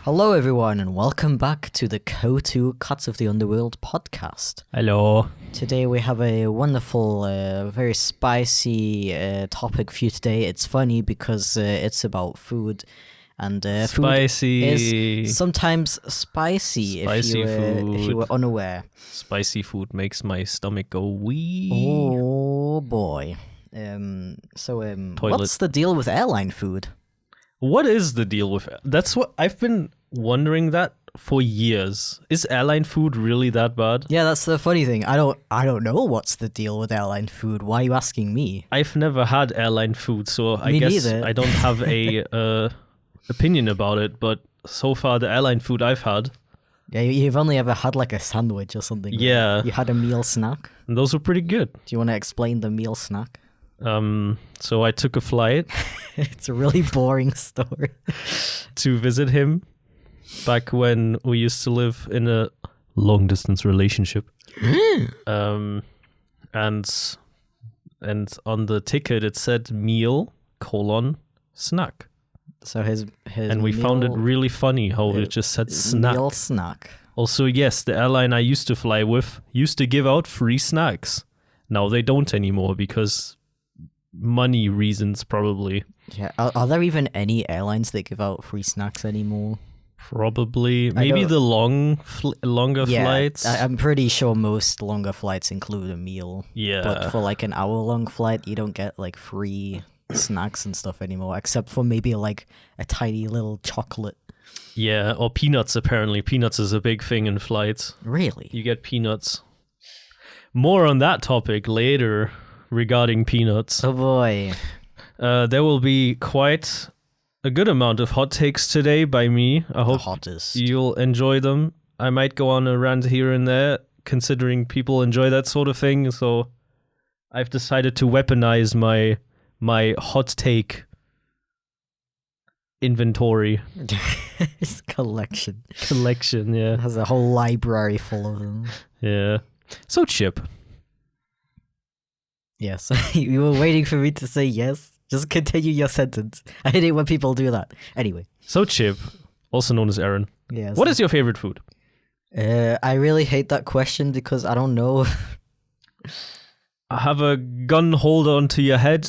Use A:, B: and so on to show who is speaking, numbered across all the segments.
A: Hello, everyone, and welcome back to the Go-To Cuts of the Underworld podcast.
B: Hello.
A: Today we have a wonderful, very spicy topic for you today. It's funny because it's about food, and
B: spicy
A: food is sometimes spicy, if you were unaware.
B: Spicy food makes my stomach go wee.
A: Oh boy. What's the deal with airline food?
B: What is the deal with it? That's what I've been wondering that for years. Is airline food really that bad?
A: Yeah, that's the funny thing. I don't know what's the deal with airline food. Why are you asking me?
B: I've never had airline food, so I guess
A: neither.
B: I don't have a opinion about it, but so far the airline food I've had.
A: Yeah, you've only ever had like a sandwich or something. Right?
B: Yeah.
A: You had a meal snack?
B: And those were pretty good.
A: Do you want to explain the meal snack?
B: So I took a flight.
A: It's a really boring story.
B: To visit him back when we used to live in a long distance relationship. And on the ticket it said meal : snack.
A: So his
B: and we found it really funny how it just said snack.
A: Meal snack.
B: Also, yes, the airline I used to fly with used to give out free snacks. Now they don't anymore because money reasons, probably.
A: Yeah, are there even any airlines that give out free snacks anymore?
B: Probably. Maybe the longer flights.
A: I'm pretty sure most longer flights include a meal.
B: Yeah.
A: But for like an hour-long flight, you don't get like free snacks and stuff anymore, except for maybe like a tiny little chocolate.
B: Yeah, or peanuts, apparently. Peanuts is a big thing in flights.
A: Really?
B: You get peanuts. More on that topic later regarding peanuts.
A: Oh boy.
B: There will be quite a good amount of hot takes today by me. I hope you'll enjoy them. I might go on a rant here and there, considering people enjoy that sort of thing. So I've decided to weaponize my hot take inventory.
A: Collection,
B: yeah.
A: It has a whole library full of them.
B: Yeah. So, Chip.
A: Yes. You were waiting for me to say yes? Just continue your sentence. I hate it when people do that. Anyway.
B: So, Chip, also known as Aaron.
A: Yes.
B: What is your favorite food?
A: I really hate that question because I don't know.
B: I have a gun holder onto your head.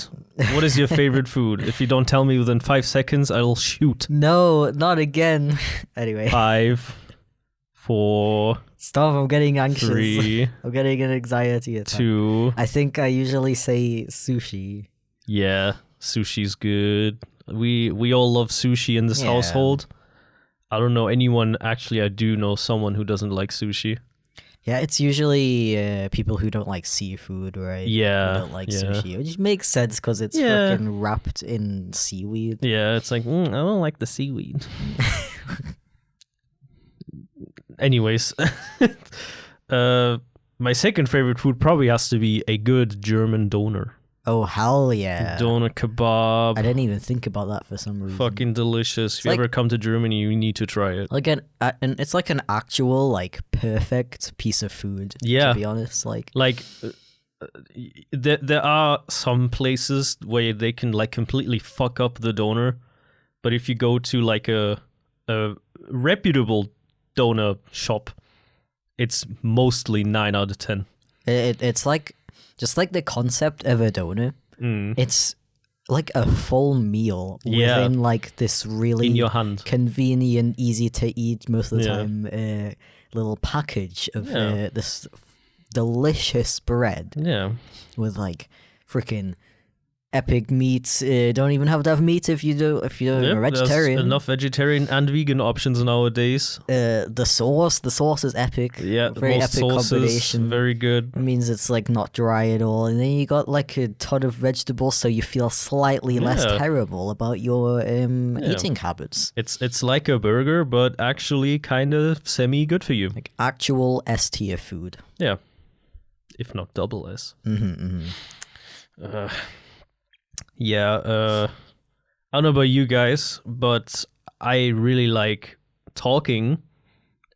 B: What is your favorite food? If you don't tell me within 5 seconds, I'll shoot.
A: No, not again. Anyway.
B: 5, 4.
A: Stop, I'm getting anxious.
B: 3.
A: I'm getting an anxiety attack.
B: 2.
A: I think I usually say sushi.
B: Yeah, sushi's good. We all love sushi in this household. I don't know anyone, actually I do know someone who doesn't like sushi.
A: Yeah, it's usually people who don't like seafood, right?
B: Yeah.
A: Who don't like sushi. Which makes sense because it's fucking wrapped in seaweed.
B: Yeah, it's like, I don't like the seaweed. Anyways, my second favorite food probably has to be a good German doner.
A: Oh, hell yeah.
B: Doner kebab.
A: I didn't even think about that for some reason.
B: Fucking delicious. If you ever come to Germany, you need to try it.
A: Like and it's like an actual, like, perfect piece of food, to be honest.
B: There are some places where they can, like, completely fuck up the doner. But if you go to, like, a reputable doner shop, it's mostly 9 out of 10.
A: It's like, just like the concept of a doner, it's like a full meal within like this really
B: in your hand,
A: convenient, easy to eat most of the time little package of this delicious bread.
B: Yeah,
A: with like freaking epic meats. Don't even have to have meat if you're a vegetarian.
B: There's enough vegetarian and vegan options nowadays.
A: The sauce is epic.
B: Yeah,
A: very epic combination.
B: Very good.
A: It means it's like not dry at all, and then you got like a ton of vegetables, so you feel slightly less terrible about your eating habits.
B: It's like a burger, but actually kind of semi good for you.
A: Like actual S tier food.
B: Yeah, if not double S. I don't know about you guys, but I really like talking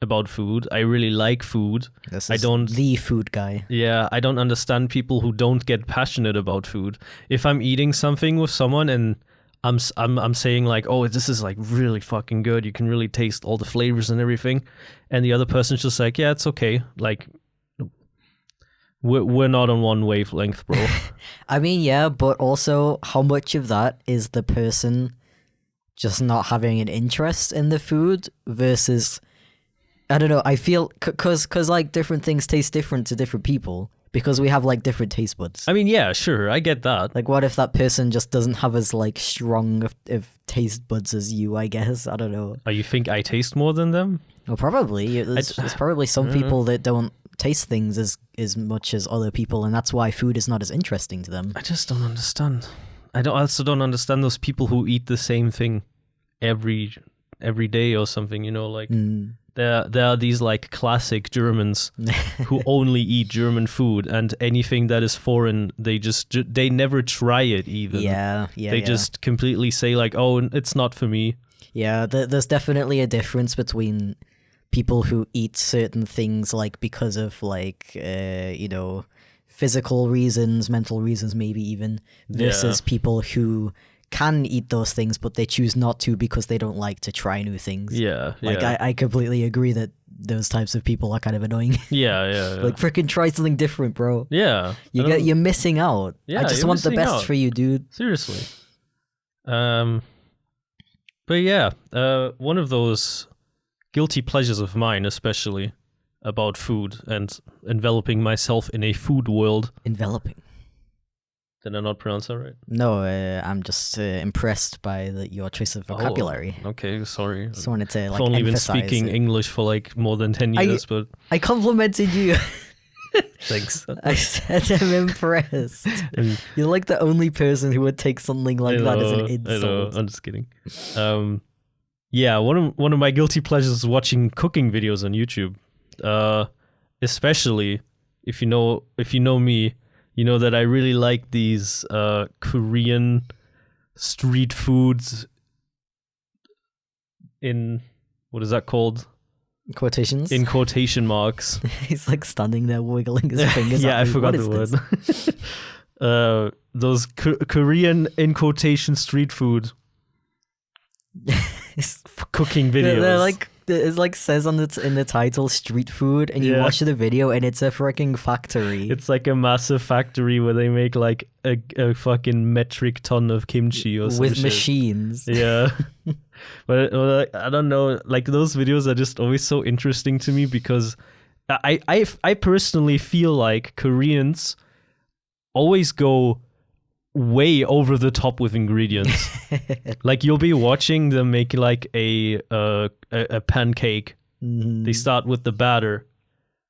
B: about food. I really like food.
A: I don't the food guy.
B: Yeah, I don't understand people who don't get passionate about food. If I'm eating something with someone and I'm saying like, oh, this is like really fucking good, you can really taste all the flavors and everything, and the other person's just like, yeah, it's okay. Like, we're not on one wavelength, bro.
A: I mean, yeah, but also how much of that is the person just not having an interest in the food versus, I don't know, I feel, cause like different things taste different to different people because we have like different taste buds.
B: I mean, yeah, sure, I get that.
A: Like, what if that person just doesn't have as like strong of taste buds as you, I guess? I don't know.
B: Oh, you think I taste more than them?
A: Well, probably. There's probably some people that don't taste things as much as other people, and that's why food is not as interesting to them.
B: I just don't understand. I also don't understand those people who eat the same thing every day or something, you know, like there are these like classic Germans who only eat German food, and anything that is foreign, they never try it even. They just completely say like, oh, it's not for me.
A: Yeah, there's definitely a difference between people who eat certain things like because of like you know, physical reasons, mental reasons maybe even, versus people who can eat those things but they choose not to because they don't like to try new things. I completely agree that those types of people are kind of annoying.
B: Yeah.
A: Like, freaking try something different, bro.
B: Yeah.
A: You're missing out.
B: Yeah,
A: I just want the best for you, dude.
B: Seriously. But yeah, one of those guilty pleasures of mine, especially about food and enveloping myself in a food world.
A: Enveloping.
B: Did I not pronounce that right?
A: No, I'm just impressed by your choice of vocabulary.
B: Oh, okay, sorry.
A: Just wanted to like
B: I've only been
A: emphasize
B: speaking English for like more than 10 years, but
A: I complimented you.
B: Thanks.
A: I said I'm impressed. You're like the only person who would take something like that as an insult.
B: I know. I'm just kidding. Yeah, one of my guilty pleasures is watching cooking videos on YouTube. Especially if you know me, you know that I really like these Korean street foods in, what is that called?
A: Quotations?
B: In quotation marks.
A: He's like standing there wiggling his fingers.
B: Yeah, I forgot the word. Those Korean in quotation street food cooking videos.
A: They're like, it's like says in the title, street food, and you watch the video and it's a freaking factory.
B: It's like a massive factory where they make like a fucking metric ton of kimchi or something.
A: With machines.
B: Yeah. But I don't know, like those videos are just always so interesting to me because I personally feel like Koreans always go way over the top with ingredients. Like, you'll be watching them make like a pancake. They start with the batter,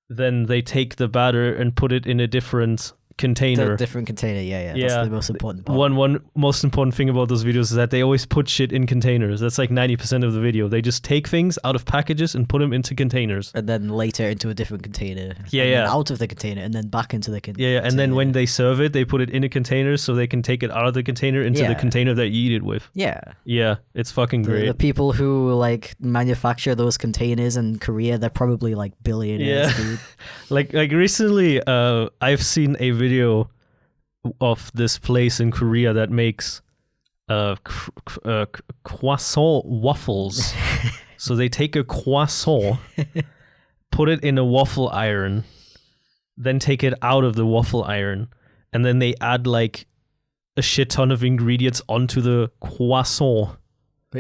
B: then they take the batter and put it in a different container.
A: Different container, yeah. That's the most important part.
B: One most important thing about those videos is that they always put shit in containers. That's like 90% of the video. They just take things out of packages and put them into containers.
A: And then later into a different container.
B: Yeah.
A: Out of the container and then back into the container.
B: Yeah, and then when they serve it, they put it in a container so they can take it out of the container into the container that you eat it with. Yeah, it's fucking great.
A: The people who like manufacture those containers in Korea, they're probably like billionaires, dude.
B: like recently, I've seen a video of this place in Korea that makes croissant waffles. So they take a croissant, put it in a waffle iron, then take it out of the waffle iron, and then they add like a shit ton of ingredients onto the croissant.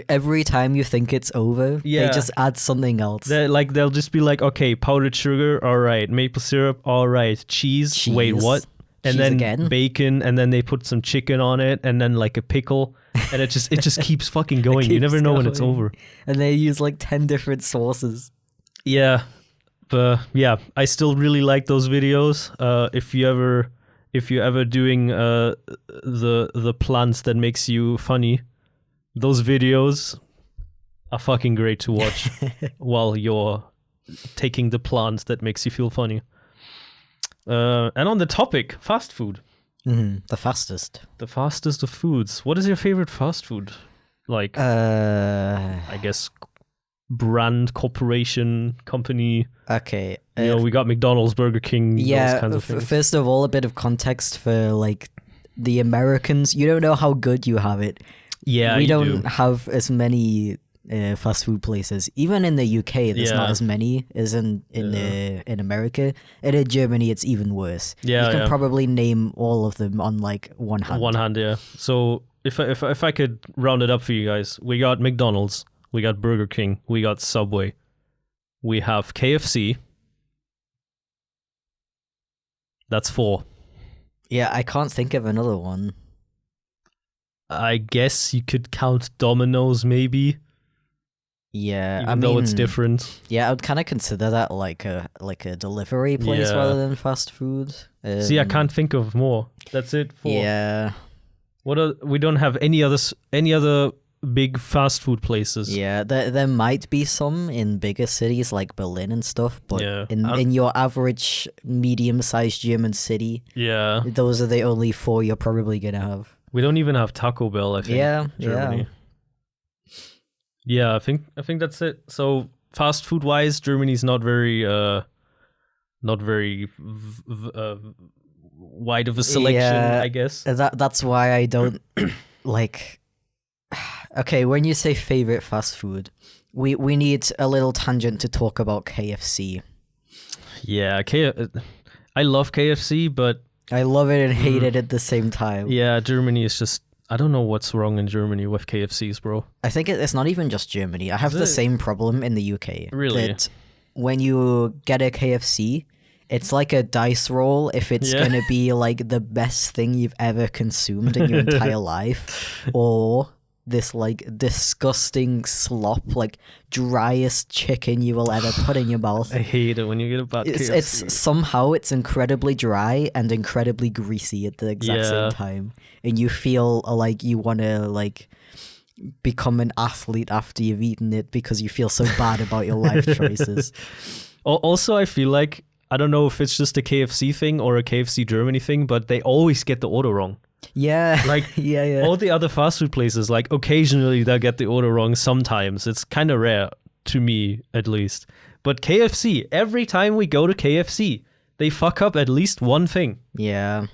A: Every time you think it's over, they just add something else.
B: They'll just be like, okay, powdered sugar, all right, maple syrup, all right, cheese. Wait, what? And then
A: again?
B: Bacon, and then they put some chicken on it, and then like a pickle, and it just keeps fucking going. You never know when it's over.
A: And they use like 10 different sauces.
B: Yeah, but yeah, I still really like those videos. If you're ever doing the plants that makes you funny, those videos are fucking great to watch while you're taking the plant that makes you feel funny. And on the topic, fast food.
A: The fastest
B: of foods. What is your favorite fast food? Like, I guess brand corporation company.
A: Okay.
B: We got McDonald's, Burger King, those kinds of things.
A: First of all, a bit of context for like the Americans. You don't know how good you have it.
B: Yeah,
A: we don't have as many fast food places. Even in the UK, there's not as many as in America. And in Germany, it's even worse.
B: Yeah,
A: you can probably name all of them on like one hand.
B: One hand, yeah. So if I could round it up for you guys, we got McDonald's, we got Burger King, we got Subway, we have KFC. That's 4.
A: Yeah, I can't think of another one.
B: I guess you could count Domino's, maybe.
A: Yeah,
B: even though it's different.
A: Yeah, I would kind of consider that like a delivery place rather than fast food.
B: See, I can't think of more. That's it. 4.
A: Yeah.
B: We don't have any other big fast food places.
A: Yeah, there might be some in bigger cities like Berlin and stuff, but in your average medium-sized German city, those are the only 4 you're probably gonna have.
B: We don't even have Taco Bell, I think. Germany. Yeah, I think that's it. So fast food wise, Germany's not very wide of a selection, I guess.
A: That's why I don't like. Okay, when you say favorite fast food, we need a little tangent to talk about KFC.
B: Yeah, I love KFC, but
A: I love it and hate it at the same time.
B: Yeah, Germany is just, I don't know what's wrong in Germany with KFCs, bro.
A: I think it's not even just Germany. I have the same problem in the UK.
B: Really?
A: That when you get a KFC, it's like a dice roll if it's going to be like the best thing you've ever consumed in your entire life, or this like disgusting slop, like driest chicken you will ever put in your mouth.
B: I hate it when you get a bad KFC.
A: It's somehow it's incredibly dry and incredibly greasy at the exact same time, and you feel like you want to like become an athlete after you've eaten it because you feel so bad about your life choices.
B: Also, I feel like, I don't know if it's just a KFC thing or a KFC Germany thing, but they always get the order wrong.
A: Yeah.
B: Like, all the other fast food places, like, occasionally they'll get the order wrong sometimes. It's kind of rare, to me, at least. But KFC, every time we go to KFC, they fuck up at least one thing.
A: Yeah.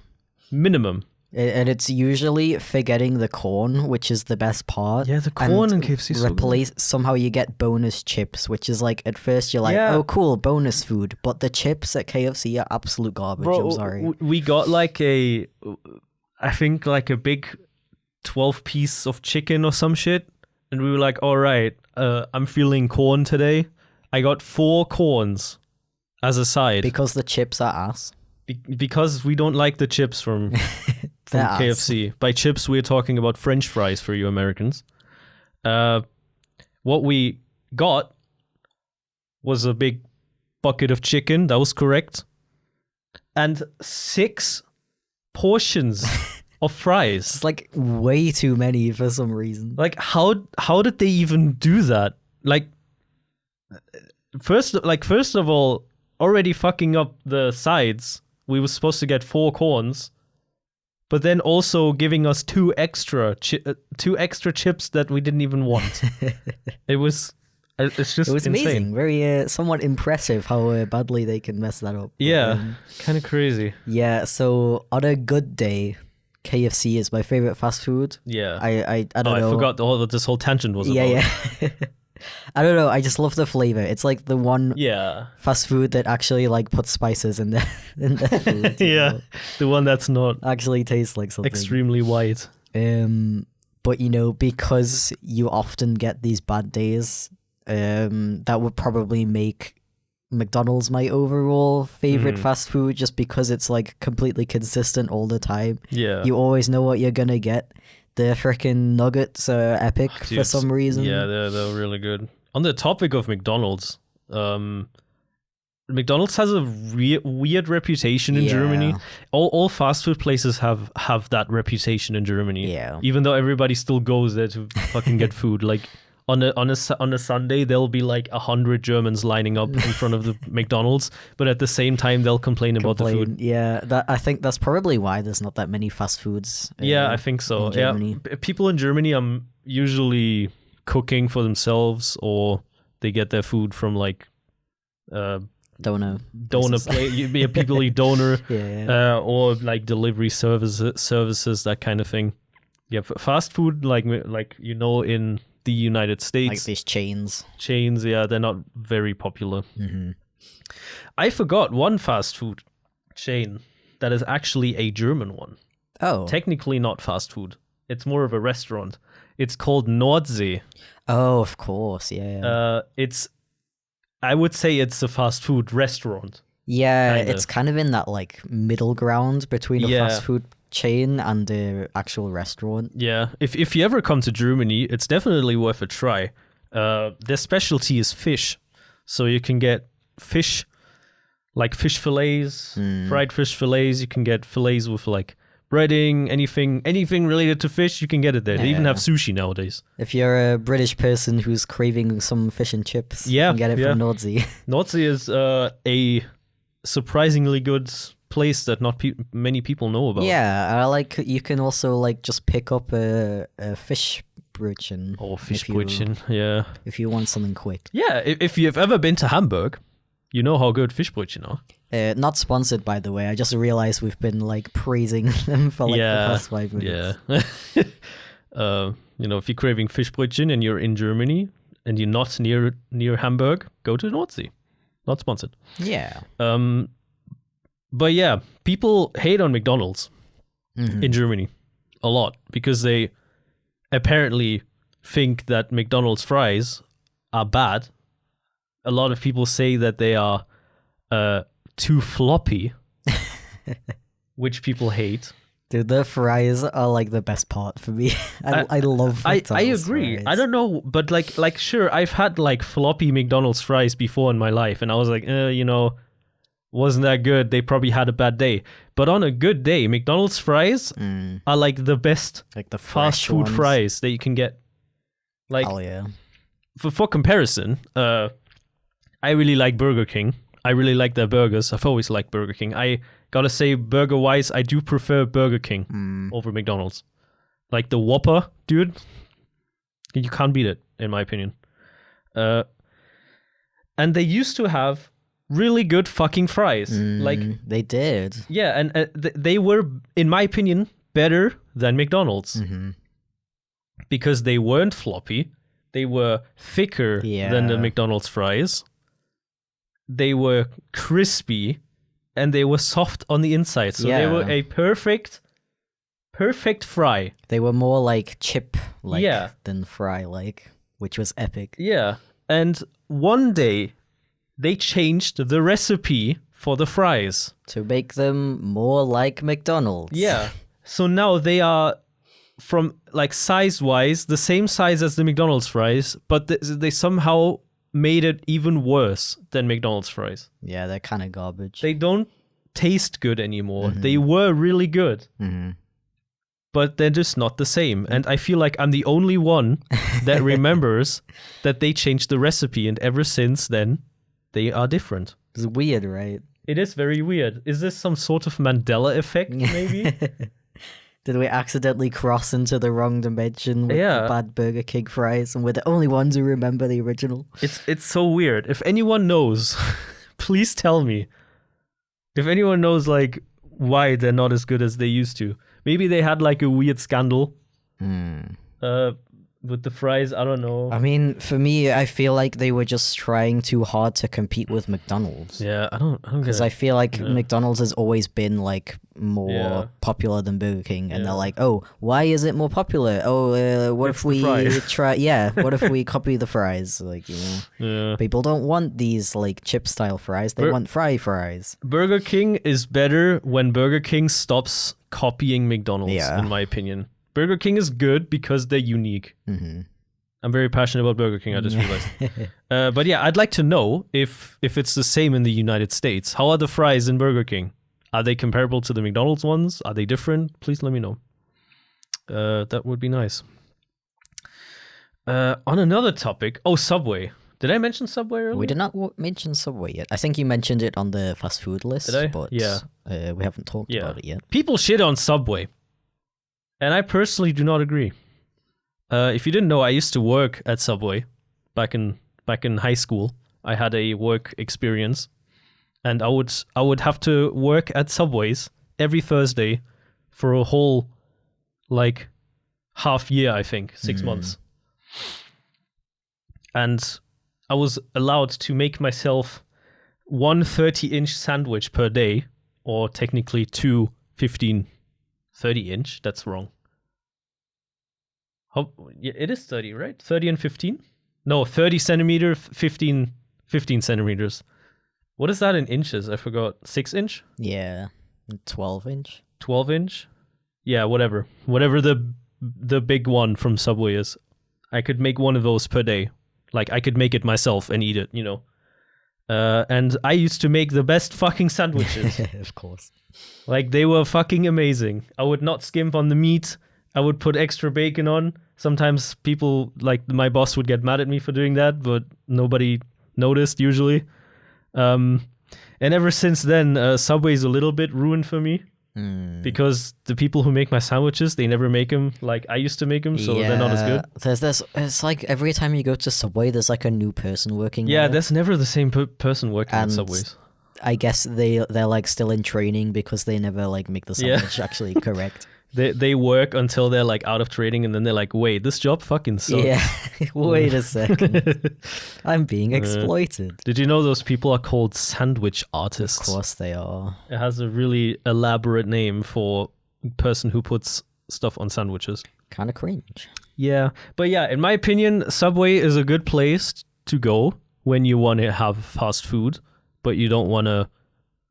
B: Minimum.
A: And it's usually forgetting the corn, which is the best part.
B: Yeah, the corn in KFC is
A: replace, somehow you get bonus chips, which is like, at first you're like, oh, cool, bonus food. But the chips at KFC are absolute garbage.
B: Bro,
A: I'm sorry.
B: We got like I think like a big 12-piece of chicken or some shit. And we were like, all right, I'm feeling corn today. I got 4 corns as a side.
A: Because the chips are ass.
B: Because we don't like the chips from KFC. By chips, we're talking about French fries for you Americans. What we got was a big bucket of chicken. That was correct. And 6 portions of fries.
A: It's like way too many for some reason.
B: Like, how did they even do that? Like, first of all, already fucking up the sides. We were supposed to get 4 corns, but then also giving us 2 extra chips that we didn't even want. It's just insane.
A: Amazing, very somewhat impressive how badly they can mess that up.
B: Yeah, kind of crazy.
A: Yeah, so on a good day, KFC is my favorite fast food.
B: Yeah,
A: I don't know.
B: I forgot what this whole tangent was about.
A: Yeah. I don't know. I just love the flavor. It's like the one fast food that actually like puts spices in the food.
B: Yeah, the one that's not
A: actually tastes like something
B: extremely white.
A: But because you often get these bad days, that would probably make McDonald's my overall favorite fast food, just because it's like completely consistent all the time.
B: Yeah,
A: you always know what you're gonna get. The freaking nuggets are epic for some reason.
B: Yeah, they're really good. On the topic of McDonald's, McDonald's has a weird reputation in Germany. All fast food places have that reputation in Germany.
A: Yeah.
B: Even though everybody still goes there to fucking get food. Like on a Sunday, there'll be like 100 Germans lining up in front of the McDonald's, but at the same time they'll complain about the food.
A: Yeah, I think that's probably why there's not that many fast foods.
B: I think so. Yeah, people in Germany are usually cooking for themselves, or They get their food from like
A: donor
B: people eat donor
A: or
B: like delivery services, that kind of thing. Yeah, fast food like in the United States,
A: like these chains,
B: they're not very popular. I forgot one fast food chain that is actually a German one.
A: Oh,
B: technically not fast food, it's more of a restaurant. It's called Nordsee.
A: Oh, of course, yeah.
B: I would say it's a fast food restaurant.
A: Yeah, kinda. It's kind of in that like middle ground between a fast food chain and an actual restaurant.
B: Yeah, if you ever come to Germany, it's definitely worth a try. Their specialty is fish, so you can get fish, like fish fillets, fried fish fillets. You can get fillets with like breading, anything related to fish, you can get it there. They even have sushi nowadays.
A: If you're a British person who's craving some fish and chips, you can get it from Nordsee.
B: Nordsee is a surprisingly good place that not many people know about.
A: Yeah, you can also like just pick up a fish brötchen.
B: Oh, fish brötchen, yeah.
A: If you want something quick.
B: Yeah, if you've ever been to Hamburg, you know how good fish brötchen are.
A: Not sponsored, by the way. I just realized we've been like praising them for like the past 5 minutes.
B: Yeah. If you're craving fish brötchen and you're in Germany and you're not near Hamburg, go to Nordsee. Not sponsored.
A: Yeah.
B: But yeah, people hate on McDonald's in Germany a lot because they apparently think that McDonald's fries are bad. A lot of people say that they are too floppy, which people hate.
A: Dude, the fries are like the best part for me. I love McDonald's
B: I agree.
A: fries.
B: I don't know, but like sure, I've had like floppy McDonald's fries before in my life, and I was like, wasn't that good. They probably had a bad day. But on a good day, McDonald's fries are like the best
A: like the
B: fast food
A: ones.
B: fries that you can get. Like,
A: oh yeah.
B: For comparison, I really like Burger King. I really like their burgers. I've always liked Burger King. I gotta say, burger-wise, I do prefer Burger King over McDonald's. Like the Whopper, dude, you can't beat it, in my opinion. And they used to have really good fucking fries. Like
A: they did.
B: Yeah, and they were, in my opinion, better than McDonald's. Because they weren't floppy. They were thicker than the McDonald's fries. They were crispy, and they were soft on the inside. So they were a perfect fry.
A: They were more like chip than fry like, which was epic.
B: Yeah. And one day they changed the recipe for the fries
A: to make them more like McDonald's.
B: Yeah. So now they are, from like size-wise, the same size as the McDonald's fries, but they somehow made it even worse than McDonald's fries.
A: Yeah, they're kind of garbage.
B: They don't taste good anymore. They were really good, but they're just not the same. And I feel like I'm the only one that remembers that they changed the recipe, and ever since then, they are different.
A: It's weird, right?
B: It is very weird. Is this some sort of Mandela effect, maybe?
A: Did we accidentally cross into the wrong dimension with the bad Burger King fries, and we're the only ones who remember the original?
B: It's so weird. If anyone knows, please tell me. If anyone knows like why they're not as good as they used to. Maybe they had like a weird scandal with the fries. I don't know.
A: I mean, for me, I feel like they were just trying too hard to compete with McDonald's.
B: Yeah, I don't
A: because I feel like McDonald's has always been like more popular than Burger King, and they're like, oh, why is it more popular? Oh, what if we try? Yeah, what if we copy the fries? Like, people don't want these like chip style fries; they want fries.
B: Burger King is better when Burger King stops copying McDonald's, in my opinion. Burger King is good because they're unique. I'm very passionate about Burger King, I just realized. But yeah, I'd like to know if it's the same in the United States. How are the fries in Burger King? Are they comparable to the McDonald's ones? Are they different? Please let me know. That would be nice. On another topic, Subway. Did I mention Subway earlier?
A: We did not mention Subway yet. I think you mentioned it on the fast food list.
B: Did I?
A: But we haven't talked about it yet.
B: People shit on Subway. And I personally do not agree. If you didn't know, I used to work at Subway back in back in high school, I had a work experience, and I would have to work at Subways every Thursday for a whole like half year, I think, 6 months. And I was allowed to make myself one 30-inch sandwich per day, or technically two 30-inch. That's wrong. It is 30, right? 30 and 15? No, 30 centimeter, 15 centimeters. What is that in inches? I forgot. 6-inch?
A: Yeah, 12-inch.
B: 12-inch? Yeah, whatever. Whatever the big one from Subway is. I could make one of those per day. Like, I could make it myself and eat it, you know. And I used to make the best fucking sandwiches.
A: Of course.
B: Like, they were fucking amazing. I would not skimp on the meat. I would put extra bacon on. Sometimes people, like my boss, would get mad at me for doing that, but nobody noticed usually. And ever since then, Subway's a little bit ruined for me. Because the people who make my sandwiches, they never make them like I used to make them, so they're not as good.
A: It's like every time you go to Subway, there's like a new person working there.
B: Yeah, there's never the same person working at Subways.
A: I guess they're like still in training because they never like make the sandwich actually correct.
B: They work until they're like out of training, and then they're like, wait, this job fucking sucks.
A: Yeah, wait a second. I'm being exploited.
B: Did you know those people are called sandwich artists?
A: Of course they are.
B: It has a really elaborate name for a person who puts stuff on sandwiches.
A: Kind of cringe.
B: Yeah, but yeah, in my opinion, Subway is a good place to go when you want to have fast food, but you don't want to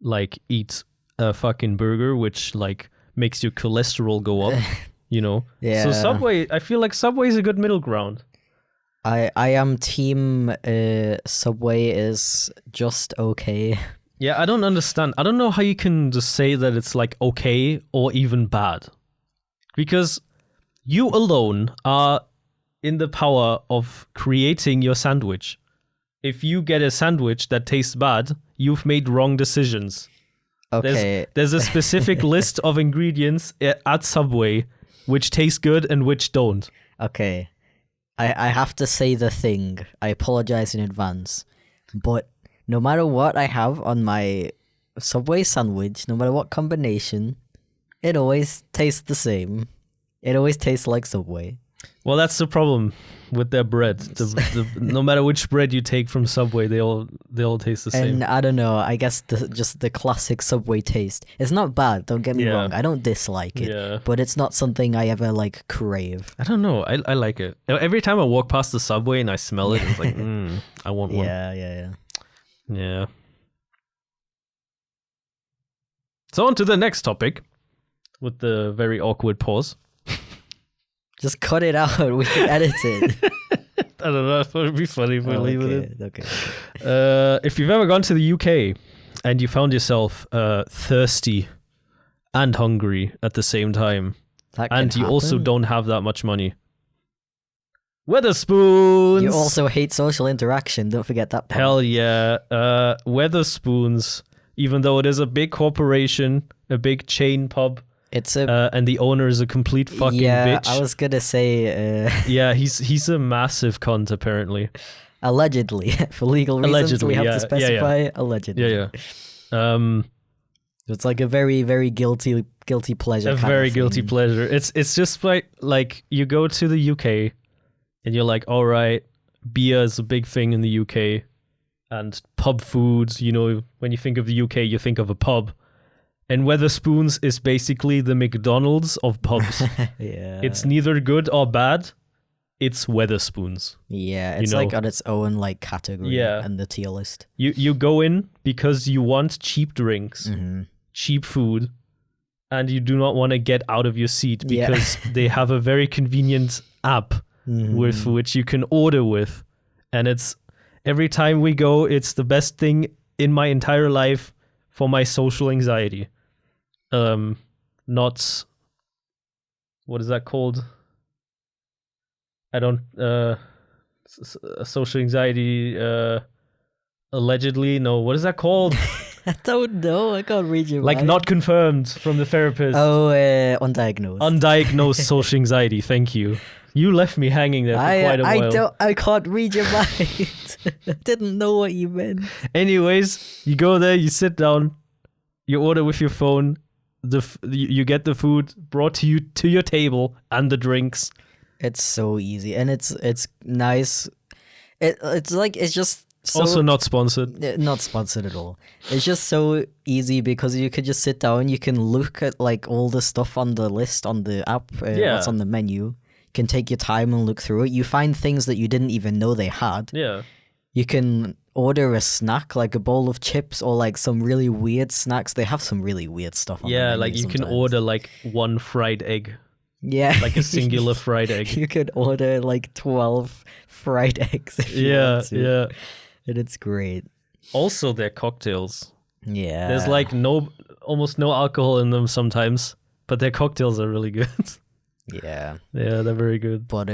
B: like eat a fucking burger, which like makes your cholesterol go up, you know?
A: Yeah.
B: So Subway, I feel like Subway is a good middle ground.
A: I am team Subway is just okay.
B: Yeah, I don't understand. I don't know how you can just say that it's like okay or even bad. Because you alone are in the power of creating your sandwich. If you get a sandwich that tastes bad, you've made wrong decisions.
A: Okay.
B: There's a specific list of ingredients at Subway which taste good and which don't.
A: Okay. I have to say the thing. I apologize in advance. But no matter what I have on my Subway sandwich, no matter what combination, it always tastes the same. It always tastes like Subway.
B: Well, that's the problem with their bread. No matter which bread you take from Subway, they all taste the same.
A: And I don't know, I guess just the classic Subway taste. It's not bad, don't get me wrong. I don't dislike it, but it's not something I ever like crave.
B: I don't know. I like it. Every time I walk past the Subway and I smell it, it's like, I want one. Yeah. So on to the next topic with the very awkward pause.
A: Just cut it out. We can edit it.
B: I don't know. I thought it'd be funny if we leave it.
A: Okay.
B: If you've ever gone to the UK and you found yourself thirsty and hungry at the same time, and you also don't have that much money, Wetherspoons.
A: You also hate social interaction. Don't forget that part.
B: Hell yeah. Wetherspoons, even though it is a big corporation, a big chain pub,
A: it's a
B: and the owner is a complete fucking bitch.
A: Yeah, I was gonna say.
B: Yeah, he's a massive cunt apparently.
A: Allegedly, for legal reasons, we have to specify allegedly.
B: Yeah.
A: It's like a very, very guilty pleasure.
B: A very guilty pleasure. It's just like you go to the UK, and you're like, all right, beer is a big thing in the UK, and pub foods. You know, when you think of the UK, you think of a pub. And Wetherspoons is basically the McDonald's of pubs.
A: Yeah.
B: It's neither good or bad. It's Wetherspoons.
A: Yeah, it's like on its own like category and the tier list.
B: You go in because you want cheap drinks, cheap food, and you do not want to get out of your seat because they have a very convenient app with which you can order with. And it's every time we go, it's the best thing in my entire life for my social anxiety. Not what is that called? I don't social anxiety allegedly. No, what is that called?
A: I don't know. I can't read your
B: mind. Not confirmed from the therapist.
A: Oh, undiagnosed.
B: Undiagnosed social anxiety. Thank you. You left me hanging there for quite a while.
A: I can't read your mind. I didn't know what you meant.
B: Anyways, you go there, you sit down, you order with your phone, you get the food brought to you to your table and the drinks.
A: It's so easy, and it's nice. It's just so,
B: also not sponsored.
A: Not sponsored at all. It's just so easy because you could just sit down. You can look at like all the stuff on the list on the app. What's on the menu. You can take your time and look through it. You find things that you didn't even know they had.
B: Yeah.
A: You can order a snack, like a bowl of chips or like some really weird snacks. They have some really weird stuff on the menu
B: like you
A: sometimes.
B: can order like one fried egg.
A: Yeah.
B: Like a singular fried egg.
A: You could order like 12 fried eggs if you want to.
B: Yeah.
A: And it's great.
B: Also, their cocktails.
A: Yeah.
B: There's like almost no alcohol in them sometimes, but their cocktails are really good.
A: Yeah.
B: Yeah, they're very good.
A: But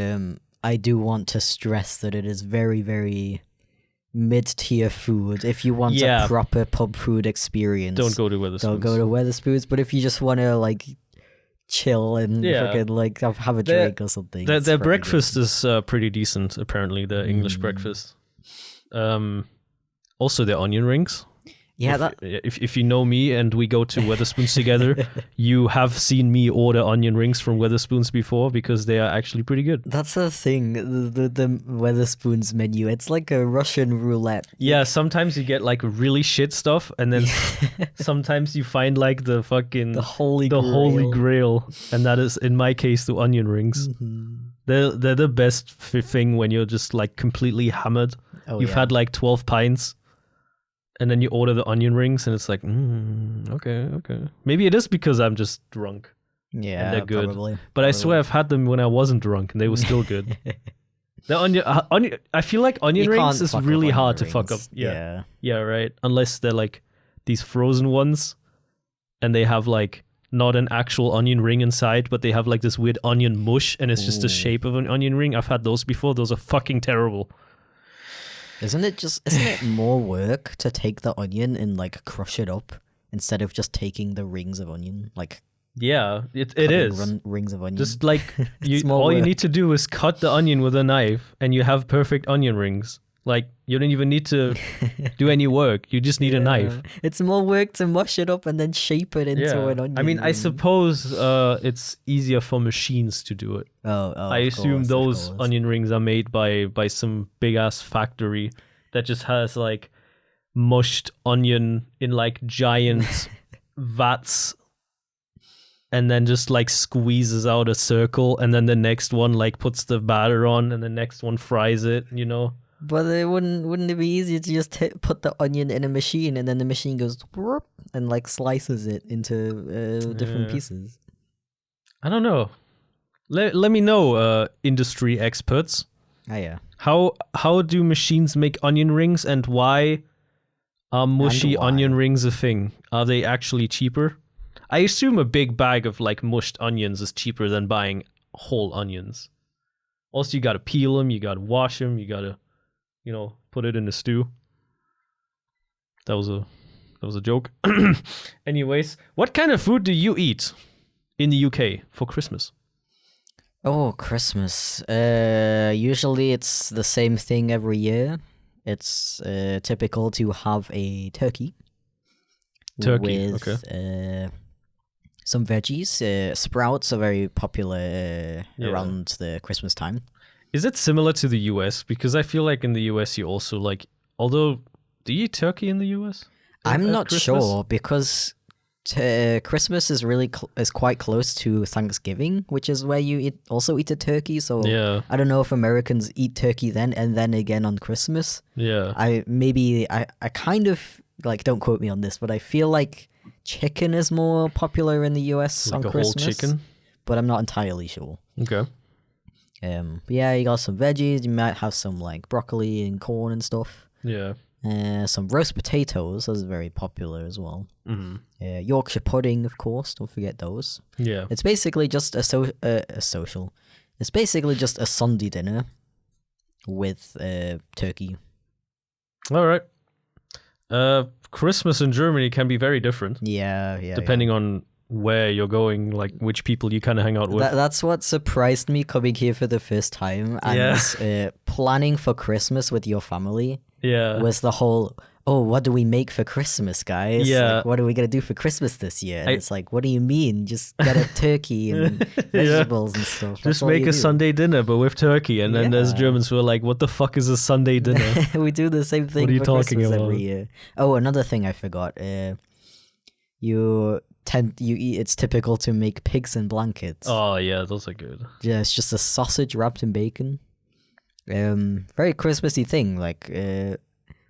A: I do want to stress that it is very, very mid-tier food. If you want a proper pub food experience,
B: don't go to Wetherspoons.
A: Don't go to Wetherspoons. But if you just want to like chill and fucking like have a drink or something,
B: their breakfast is pretty decent. Apparently, their English breakfast. Also, their onion rings.
A: Yeah,
B: if you know me and we go to Wetherspoons together, you have seen me order onion rings from Wetherspoons before because they are actually pretty good.
A: That's the thing, the Wetherspoons menu. It's like a Russian roulette.
B: Yeah, sometimes you get like really shit stuff, and then sometimes you find like the holy grail, and that is in my case the onion rings. Mm-hmm. They're the best thing when you're just like completely hammered. You've had like 12 pints. And then you order the onion rings, and it's like, okay. Maybe it is because I'm just drunk.
A: Yeah,
B: and they're good.
A: Probably.
B: But I swear I've had them when I wasn't drunk, and they were still good. The onion. I feel like onion rings is really hard to fuck up. Yeah, right. Unless they're like these frozen ones, and they have like not an actual onion ring inside, but they have like this weird onion mush, and it's just the shape of an onion ring. I've had those before. Those are fucking terrible.
A: Isn't it more work to take the onion and like crush it up instead of just taking the rings of onion? Like,
B: yeah, it is
A: rings of onion.
B: Just like all you need to do is cut the onion with a knife, and you have perfect onion rings. Like, you don't even need to do any work. You just need a knife.
A: It's more work to mush it up and then shape it into an onion.
B: I mean, I suppose it's easier for machines to do it. I assume those onion rings are made by some big ass factory that just has like mushed onion in like giant vats, and then just like squeezes out a circle, and then the next one like puts the batter on, and the next one fries it, you know.
A: But it wouldn't it be easier to just put the onion in a machine, and then the machine goes and like slices it into different pieces?
B: I don't know. Let me know, industry experts.
A: Oh yeah.
B: How do machines make onion rings, and why are mushy onion rings a thing? Are they actually cheaper? I assume a big bag of like mushed onions is cheaper than buying whole onions. Also, you gotta peel them, you gotta wash them, you gotta, put it in a stew. That was a joke. Anyways, what kind of food do you eat in the UK for Christmas?
A: Oh, Christmas. Usually it's the same thing every year. It's typical to have a turkey. With some veggies. Sprouts are very popular around the Christmas time.
B: Is it similar to the US? Because I feel like in the US you also like, although, do you eat turkey in the US?
A: I'm not sure, because Christmas is really is quite close to Thanksgiving, which is where you also eat a turkey. So I don't know if Americans eat turkey then and then again on Christmas.
B: Yeah.
A: I kind of, like, don't quote me on this, but I feel like chicken is more popular in the US
B: like
A: on Christmas.
B: Whole chicken?
A: But I'm not entirely sure.
B: Okay.
A: Yeah, you got some veggies. You might have some like broccoli and corn and stuff.
B: Yeah.
A: Some roast potatoes. Those are very popular as well.
B: Mm-hmm.
A: Yorkshire pudding, of course. Don't forget those.
B: Yeah.
A: It's basically just a social. It's basically just a Sunday dinner with turkey.
B: All right. Christmas in Germany can be very different.
A: Yeah.
B: Depending on where you're going, like which people you kind of hang out with.
A: That's what surprised me coming here for the first time, and planning for Christmas with your family.
B: Yeah,
A: was the whole, oh, what do we make for Christmas, guys?
B: Yeah.
A: Like, what are we going to do for Christmas this year? And it's like, what do you mean? Just get a turkey and vegetables and stuff.
B: Just make a Sunday dinner, but with turkey. And then there's Germans who are like, what the fuck is a Sunday dinner?
A: We do the same thing for Christmas every year. Oh, another thing I forgot. It's typical to make pigs in blankets.
B: Oh, yeah, those are good.
A: Yeah, it's just a sausage wrapped in bacon. Very Christmassy thing. Like,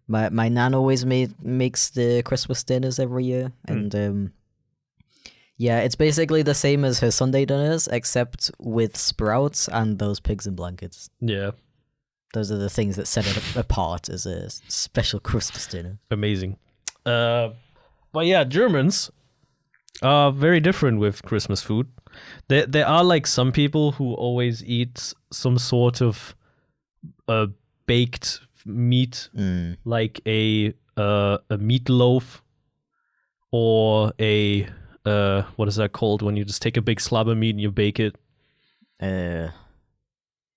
A: my nan always makes the Christmas dinners every year, and it's basically the same as her Sunday dinners, except with sprouts and those pigs in blankets.
B: Yeah,
A: those are the things that set it apart as a special Christmas dinner.
B: Amazing. But yeah, Germans are very different with Christmas food. There are like some people who always eat some sort of baked meat, like a meatloaf, or a what is that called when you just take a big slab of meat and you bake it?
A: A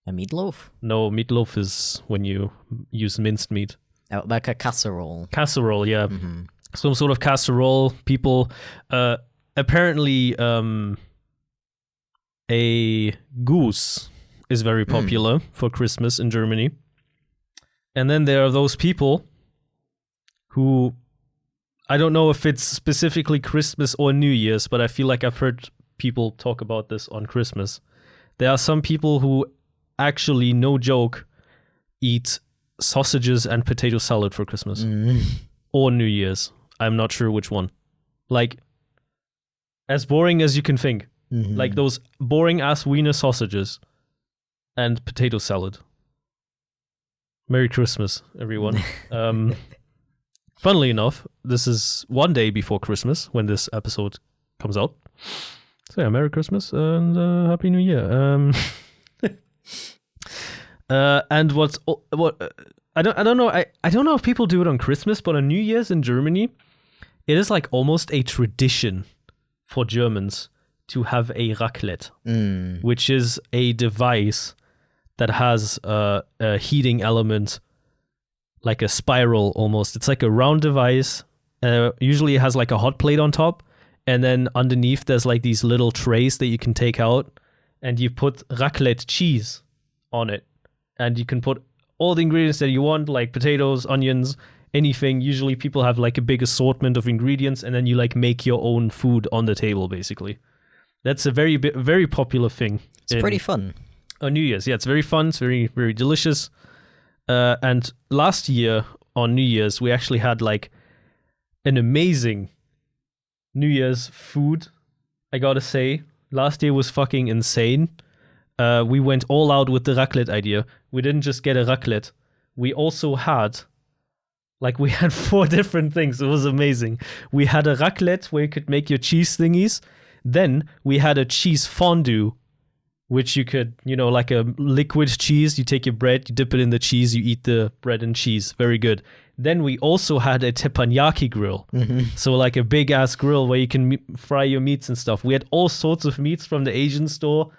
A: meatloaf?
B: No, meatloaf is when you use minced meat.
A: Oh, like a casserole.
B: Casserole, yeah. Mm-hmm. Some sort of casserole. People apparently a goose is very popular for Christmas in Germany. And then there are those people who, I don't know if it's specifically Christmas or New Year's, but I feel like I've heard people talk about this on Christmas. There are some people who actually, no joke, eat sausages and potato salad for Christmas or New Year's. I'm not sure which one. Like, as boring as you can think. Like those boring ass wiener sausages and potato salad. Merry Christmas, everyone. Funnily enough, this is one day before Christmas when this episode comes out. So yeah, Merry Christmas and Happy New Year. And what I don't know. I don't know if people do it on Christmas, but on New Year's in Germany, it is like almost a tradition for Germans to have a raclette, which is a device that has a heating element, like a spiral almost. It's like a round device. Usually it has like a hot plate on top, and then underneath there's like these little trays that you can take out, and you put raclette cheese on it, and you can put all the ingredients that you want, like potatoes, onions, anything. Usually people have like a big assortment of ingredients, and then you like make your own food on the table, basically. That's a very popular thing.
A: It's pretty fun.
B: On New Year's, yeah, it's very fun. It's very, very delicious. And last year on New Year's, we actually had like an amazing New Year's food. I gotta say, last year was fucking insane. We went all out with the raclette idea. We didn't just get a raclette. We also had, like, we had 4 different things. It was amazing. We had a raclette where you could make your cheese thingies. Then we had a cheese fondue, which you could, like a liquid cheese. You take your bread, you dip it in the cheese, you eat the bread and cheese. Very good. Then we also had a teppanyaki grill. So like a big ass grill where you can fry your meats and stuff. We had all sorts of meats from the Asian store.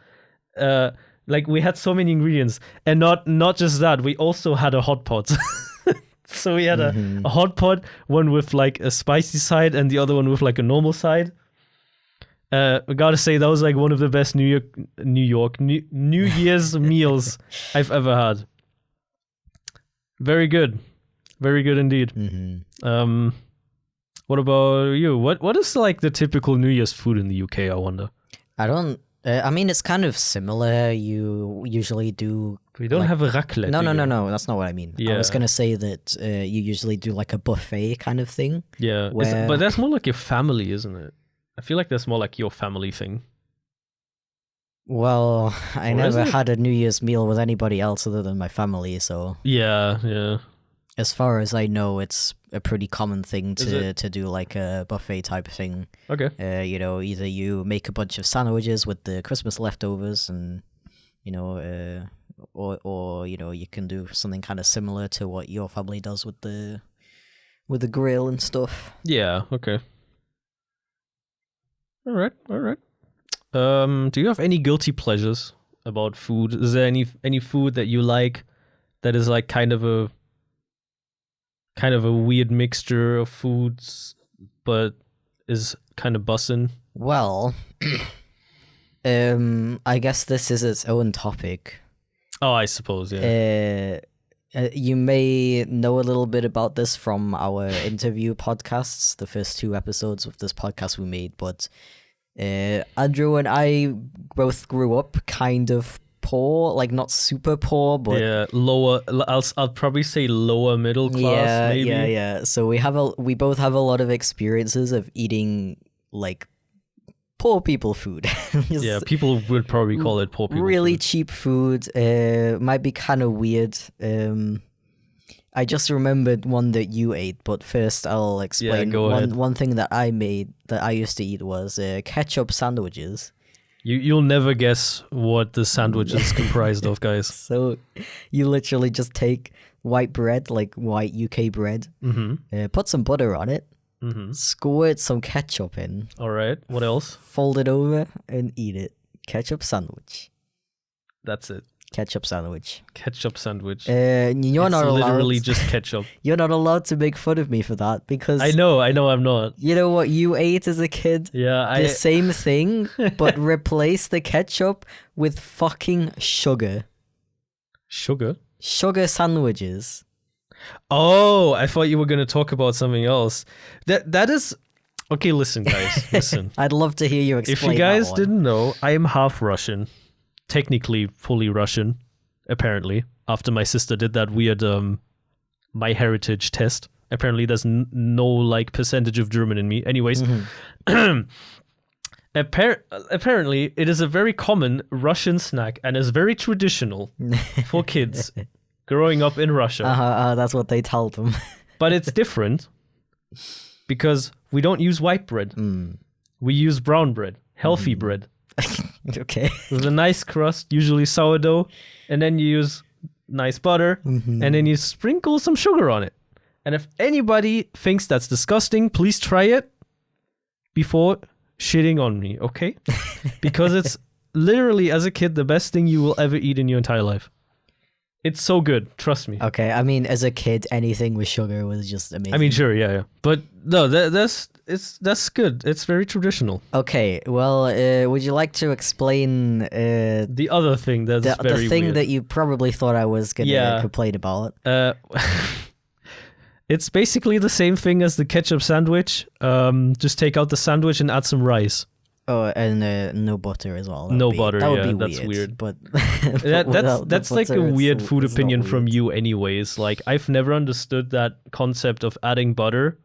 B: Like we had so many ingredients. And not just that, we also had a hot pot. So we had a hot pot, one with like a spicy side and the other one with like a normal side. I gotta say that was like one of the best New Year's meals I've ever had. Very good indeed. What about you? What is like the typical New Year's food in the UK? I wonder.
A: I mean, it's kind of similar. You usually do.
B: We don't have a raclette.
A: No. That's not what I mean. Yeah. I was gonna say that you usually do like a buffet kind of thing.
B: Yeah, but that's more like your family, isn't it? I feel like that's more like your family thing.
A: Well, I never had a New Year's meal with anybody else other than my family, so...
B: Yeah.
A: As far as I know, it's a pretty common thing to do like a buffet type thing.
B: Okay.
A: Either you make a bunch of sandwiches with the Christmas leftovers and, or you can do something kind of similar to what your family does with the grill and stuff.
B: Yeah, okay. All right. Do you have any guilty pleasures about food? Is there any food that you like that is like kind of a weird mixture of foods, but is kind of bussin'?
A: Well, I guess this is its own topic.
B: Oh, I suppose, yeah.
A: You may know a little bit about this from our interview podcasts, the first 2 episodes of this podcast we made, but Andrew and I both grew up kind of poor, like not super poor, but
B: yeah, lower. I'll probably say lower middle class. Maybe.
A: Yeah. So we both have a lot of experiences of eating like poor people food.
B: Yeah, people would probably call it poor people.
A: Really
B: food.
A: Cheap food. Might be kind of weird. I just remembered one that you ate, but first I'll explain. One thing that I made that I used to eat was ketchup sandwiches.
B: You'll never guess what the sandwich is comprised of, guys.
A: So you literally just take white bread, like white UK bread, put some butter on it, squirt some ketchup in.
B: All right. What else?
A: Fold it over and eat it. Ketchup sandwich.
B: That's it.
A: Ketchup sandwich.
B: Ketchup sandwich.
A: You're
B: it's
A: not allowed.
B: Literally just ketchup.
A: You're not allowed to make fun of me for that because
B: I know. I'm not.
A: You know what you ate as a kid?
B: Yeah,
A: the same thing, but replace the ketchup with fucking sugar.
B: Sugar
A: sandwiches.
B: Oh, I thought you were going to talk about something else. That is okay. Listen, guys. Listen.
A: I'd love to hear you explain.
B: If you guys didn't know, I am half Russian. Technically fully Russian, apparently, after my sister did that weird my heritage test. Apparently there's no like percentage of German in me. Anyways, apparently it is a very common Russian snack and is very traditional for kids growing up in Russia.
A: That's what they tell them.
B: But it's different because we don't use white bread. We use brown bread, healthy bread.
A: Okay.
B: With a nice crust, usually sourdough, and then you use nice butter, and then you sprinkle some sugar on it. And if anybody thinks that's disgusting, please try it before shitting on me, okay? Because it's literally, as a kid, the best thing you will ever eat in your entire life. It's so good, trust me.
A: Okay, I mean, as a kid, anything with sugar was just amazing.
B: I mean, sure, yeah. But no, that's good. It's very traditional.
A: Okay, well, would you like to explain
B: the other thing that's very
A: the thing
B: weird.
A: that you probably thought I was gonna complain about?
B: It's basically the same thing as the ketchup sandwich. Just take out the sandwich and add some rice.
A: Oh, and no butter as well.
B: No butter,
A: that would be
B: that's weird.
A: But
B: that's like a weird food opinion from you anyways. Like, I've never understood that concept of adding butter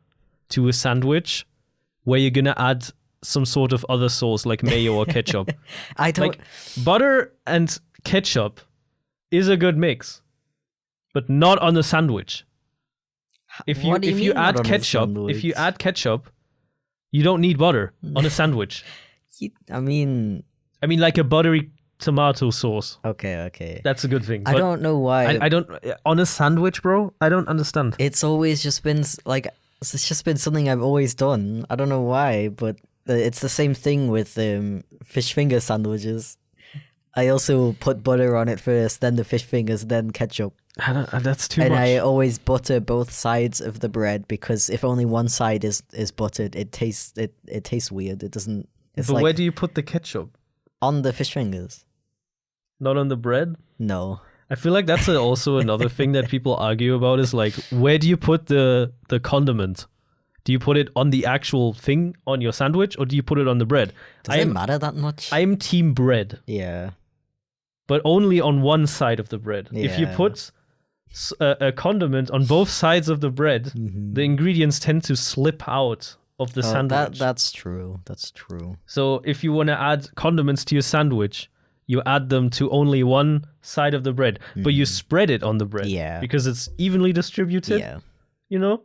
B: to a sandwich where you're gonna add some sort of other sauce like mayo or ketchup.
A: I don't...
B: Like, butter and ketchup is a good mix, but not on a sandwich. If you add ketchup, you don't need butter on a sandwich.
A: I mean
B: like a buttery tomato sauce.
A: Okay.
B: That's a good thing.
A: I don't know why.
B: I don't on a sandwich, bro. I don't understand.
A: It's always just been like it's just been something I've always done. I don't know why, but it's the same thing with fish finger sandwiches. I also put butter on it first, then the fish fingers, then ketchup.
B: That's too much.
A: And I always butter both sides of the bread because if only one side is buttered, it tastes weird. It doesn't. It's
B: but
A: like
B: where do you put the ketchup?
A: On the fish fingers.
B: Not on the bread?
A: No.
B: I feel like that's also another thing that people argue about is like, where do you put the condiment? Do you put it on the actual thing on your sandwich or do you put it on the bread?
A: Does it matter that much?
B: I'm team bread.
A: Yeah.
B: But only on one side of the bread.
A: Yeah.
B: If you put a condiment on both sides of the bread, the ingredients tend to slip out of the sandwich.
A: That's true.
B: So if you want to add condiments to your sandwich, you add them to only one side of the bread, but you spread it on the bread.
A: Yeah.
B: Because it's evenly distributed.
A: Yeah.
B: You know?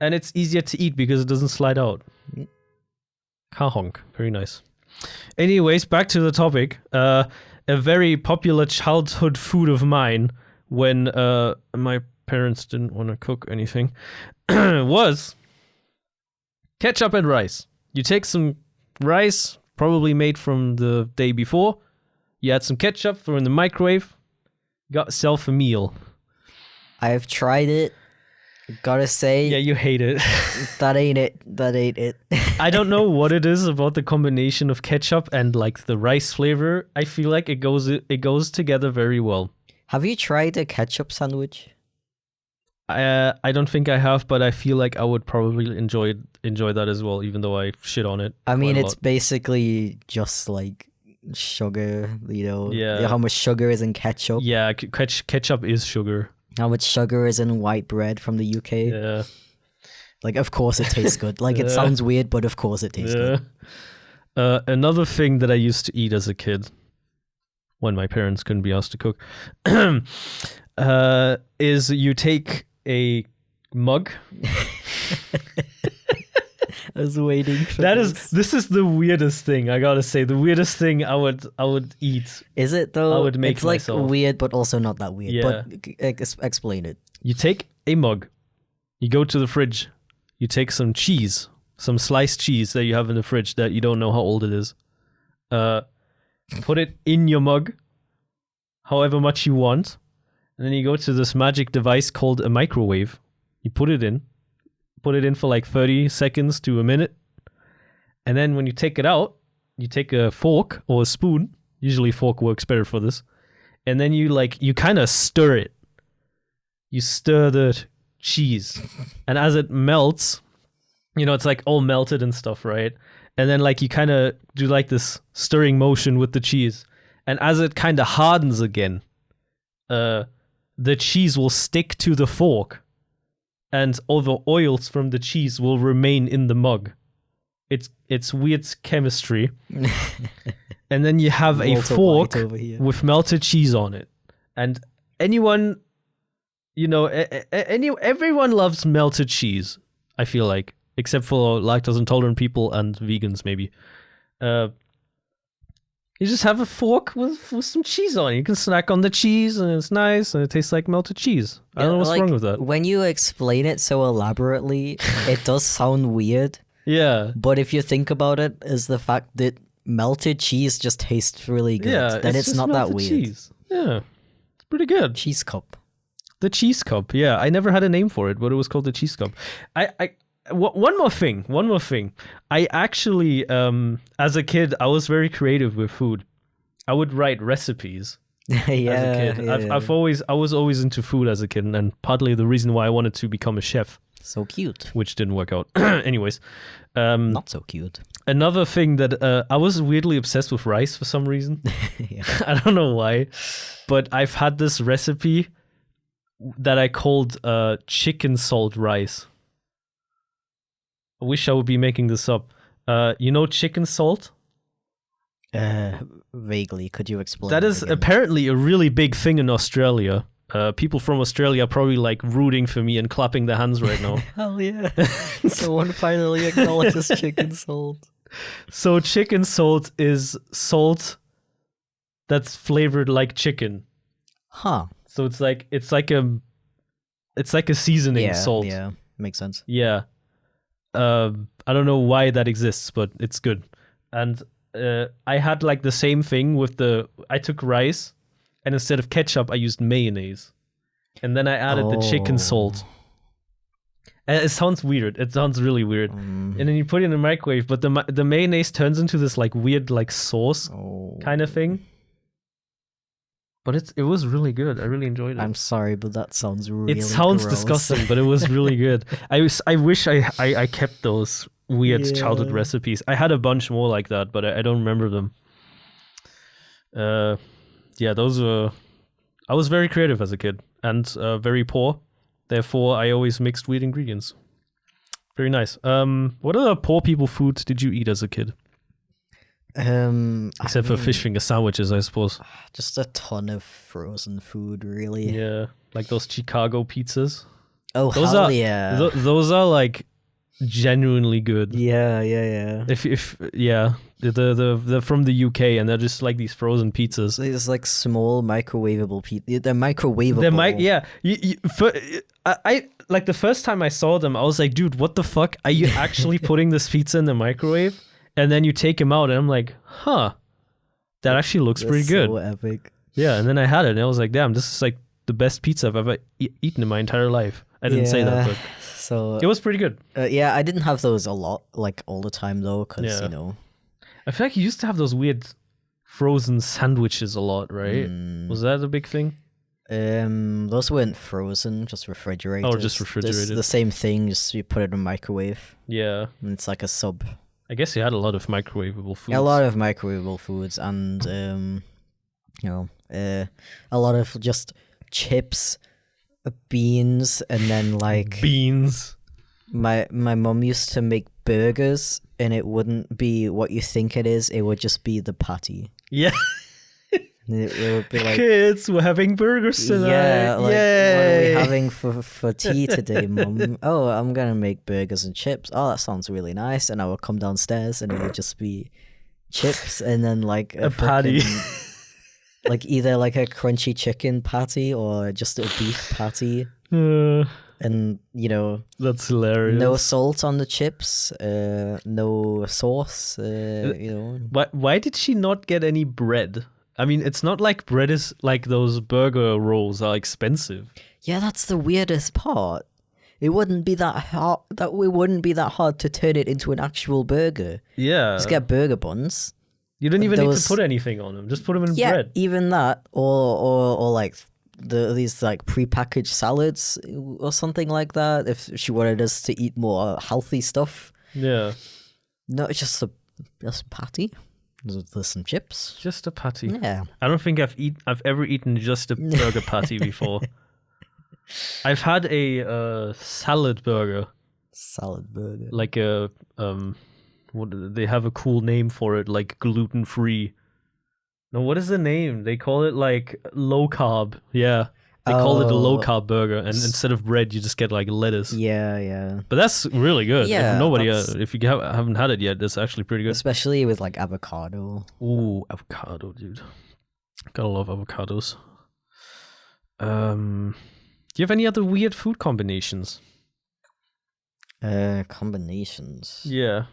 B: And it's easier to eat because it doesn't slide out. Kahonk. Very nice. Anyways, back to the topic. A very popular childhood food of mine when my parents didn't want to cook anything was ketchup and rice. You take some rice, probably made from the day before. You add some ketchup, throw in the microwave. Got yourself a meal.
A: I've tried it. Gotta say,
B: yeah, you hate it.
A: That ain't it.
B: I don't know what it is about the combination of ketchup and like the rice flavor. I feel like it goes together very well.
A: Have you tried a ketchup sandwich?
B: I don't think I have, but I feel like I would probably enjoy that as well, even though I shit on it.
A: I mean, it's basically just like sugar,
B: Yeah.
A: How much sugar is in ketchup?
B: Yeah, ketchup is sugar.
A: How much sugar is in white bread from the UK?
B: Yeah.
A: Like, of course it tastes good. Like, it sounds weird, but of course it tastes good.
B: Another thing that I used to eat as a kid, when my parents couldn't be asked to cook, is you take a mug.
A: I was waiting for this
B: is the weirdest thing, I gotta say. The weirdest thing I would eat.
A: Is it though?
B: I would make
A: it's like
B: myself.
A: Weird, but also not that weird.
B: Yeah.
A: But explain it.
B: You take a mug, you go to the fridge, you take some cheese, some sliced cheese that you have in the fridge that you don't know how old it is. Put it in your mug, however much you want, and then you go to this magic device called a microwave. You put it in for like 30 seconds to a minute. And then when you take it out, you take a fork or a spoon. Usually fork works better for this. And then you kind of stir it. You stir the cheese. And as it melts, it's like all melted and stuff, right? And then like you kind of do like this stirring motion with the cheese. And as it kind of hardens again, the cheese will stick to the fork. And all the oils from the cheese will remain in the mug. It's weird chemistry. And then you have a fork with melted cheese on it. And anyone, everyone loves melted cheese, I feel like. Except for lactose intolerant people and vegans, maybe. You just have a fork with some cheese on it. You can snack on the cheese, and it's nice, and it tastes like melted cheese. I don't know what's wrong with that.
A: When you explain it so elaborately, it does sound weird.
B: Yeah.
A: But if you think about it, is the fact that melted cheese just tastes really good.
B: Yeah,
A: then it's not that weird. Cheese.
B: Yeah. It's pretty good.
A: Cheese cup.
B: The cheese cup, yeah. I never had a name for it, but it was called the cheese cup. One more thing. I actually, as a kid, I was very creative with food. I would write recipes as a kid. I was always into food as a kid, and partly the reason why I wanted to become a chef.
A: So cute.
B: Which didn't work out. Anyways.
A: Not so cute.
B: Another thing that I was weirdly obsessed with rice for some reason. I don't know why, but I've had this recipe that I called chicken salt rice. I wish I would be making this up. Chicken salt?
A: Vaguely. Could you explain?
B: That is apparently a really big thing in Australia. People from Australia are probably like rooting for me and clapping their hands right now.
A: Hell yeah. Someone finally acknowledges chicken salt.
B: So chicken salt is salt that's flavored like chicken.
A: Huh.
B: So it's like a seasoning salt.
A: Yeah, makes sense.
B: Yeah. I don't know why that exists, but it's good. And I had like the same thing I took rice, and instead of ketchup, I used mayonnaise. And then I added the chicken salt. And it sounds weird. It sounds really weird. And then you put it in the microwave, but the mayonnaise turns into this like weird like sauce kind of thing. But it was really good. I really enjoyed it.
A: I'm sorry, but that sounds really
B: It sounds
A: gross.
B: disgusting, but it was really good. I wish I kept those weird childhood recipes. I had a bunch more like that, but I don't remember them. Those were... I was very creative as a kid and very poor. Therefore, I always mixed weird ingredients. Very nice. What other poor people foods did you eat as a kid? Except for fish finger sandwiches, I suppose.
A: Just a ton of frozen food, really.
B: Yeah, like those Chicago pizzas.
A: Oh,
B: those
A: hell yeah.
B: Those are like genuinely good.
A: Yeah.
B: They're from the UK, and they're just like these frozen pizzas.
A: It's like small microwavable pizza. They're microwavable.
B: I like the first time I saw them, I was like, dude, what the fuck? Are you actually putting this pizza in the microwave? And then you take them out, and I'm like, huh, that actually looks pretty good.
A: So epic.
B: Yeah, and then I had it, and I was like, damn, this is like the best pizza I've ever eaten in my entire life. I didn't say that, but
A: so
B: it was pretty good.
A: Yeah, I didn't have those a lot, like all the time though, because you know.
B: I feel like you used to have those weird frozen sandwiches a lot, right? Was that a big thing?
A: Those weren't frozen, just refrigerated.
B: Oh, just refrigerated.
A: The same thing, just you put it in a microwave.
B: Yeah.
A: And it's like a sub.
B: I guess you had a lot of microwavable foods.
A: Yeah, a lot of microwavable foods, and you know, a lot of just chips, beans, and then like
B: beans.
A: My mum used to make burgers, and it wouldn't be what you think it is. It would just be the patty.
B: Yeah.
A: It would be like,
B: kids, we're having burgers tonight.
A: Yeah, like,
B: yay!
A: What are we having for tea today, Mum? Oh, I'm gonna make burgers and chips. Oh, that sounds really nice. And I would come downstairs, and it would just be chips, and then like
B: a patty,
A: like either like a crunchy chicken patty or just a beef patty. And you know,
B: that's hilarious.
A: No salt on the chips, no sauce. You know,
B: why did she not get any bread? I mean, it's not like bread is like those burger rolls are expensive.
A: Yeah, that's the weirdest part. It wouldn't be that hard. It wouldn't be that hard to turn it into an actual burger.
B: Yeah,
A: just get burger buns.
B: You don't even need to put anything on them. Just put them in bread.
A: Even that, or like these like prepackaged salads or something like that. If she wanted us to eat more healthy stuff.
B: Yeah.
A: No, it's just a patty. There's some chips.
B: Just a patty.
A: Yeah.
B: I don't think I've ever eaten just a burger patty before. I've had a salad burger.
A: Salad burger.
B: Like a they have a cool name for it, like gluten free. No, what is the name? They call it like low carb. Yeah. They call it a low carb burger, and instead of bread, you just get like lettuce.
A: Yeah.
B: But that's really good.
A: Yeah,
B: if you haven't had it yet, it's actually pretty good.
A: Especially with like avocado.
B: Ooh, avocado, dude. Gotta love avocados. Do you have any other weird food combinations?
A: Combinations.
B: Yeah,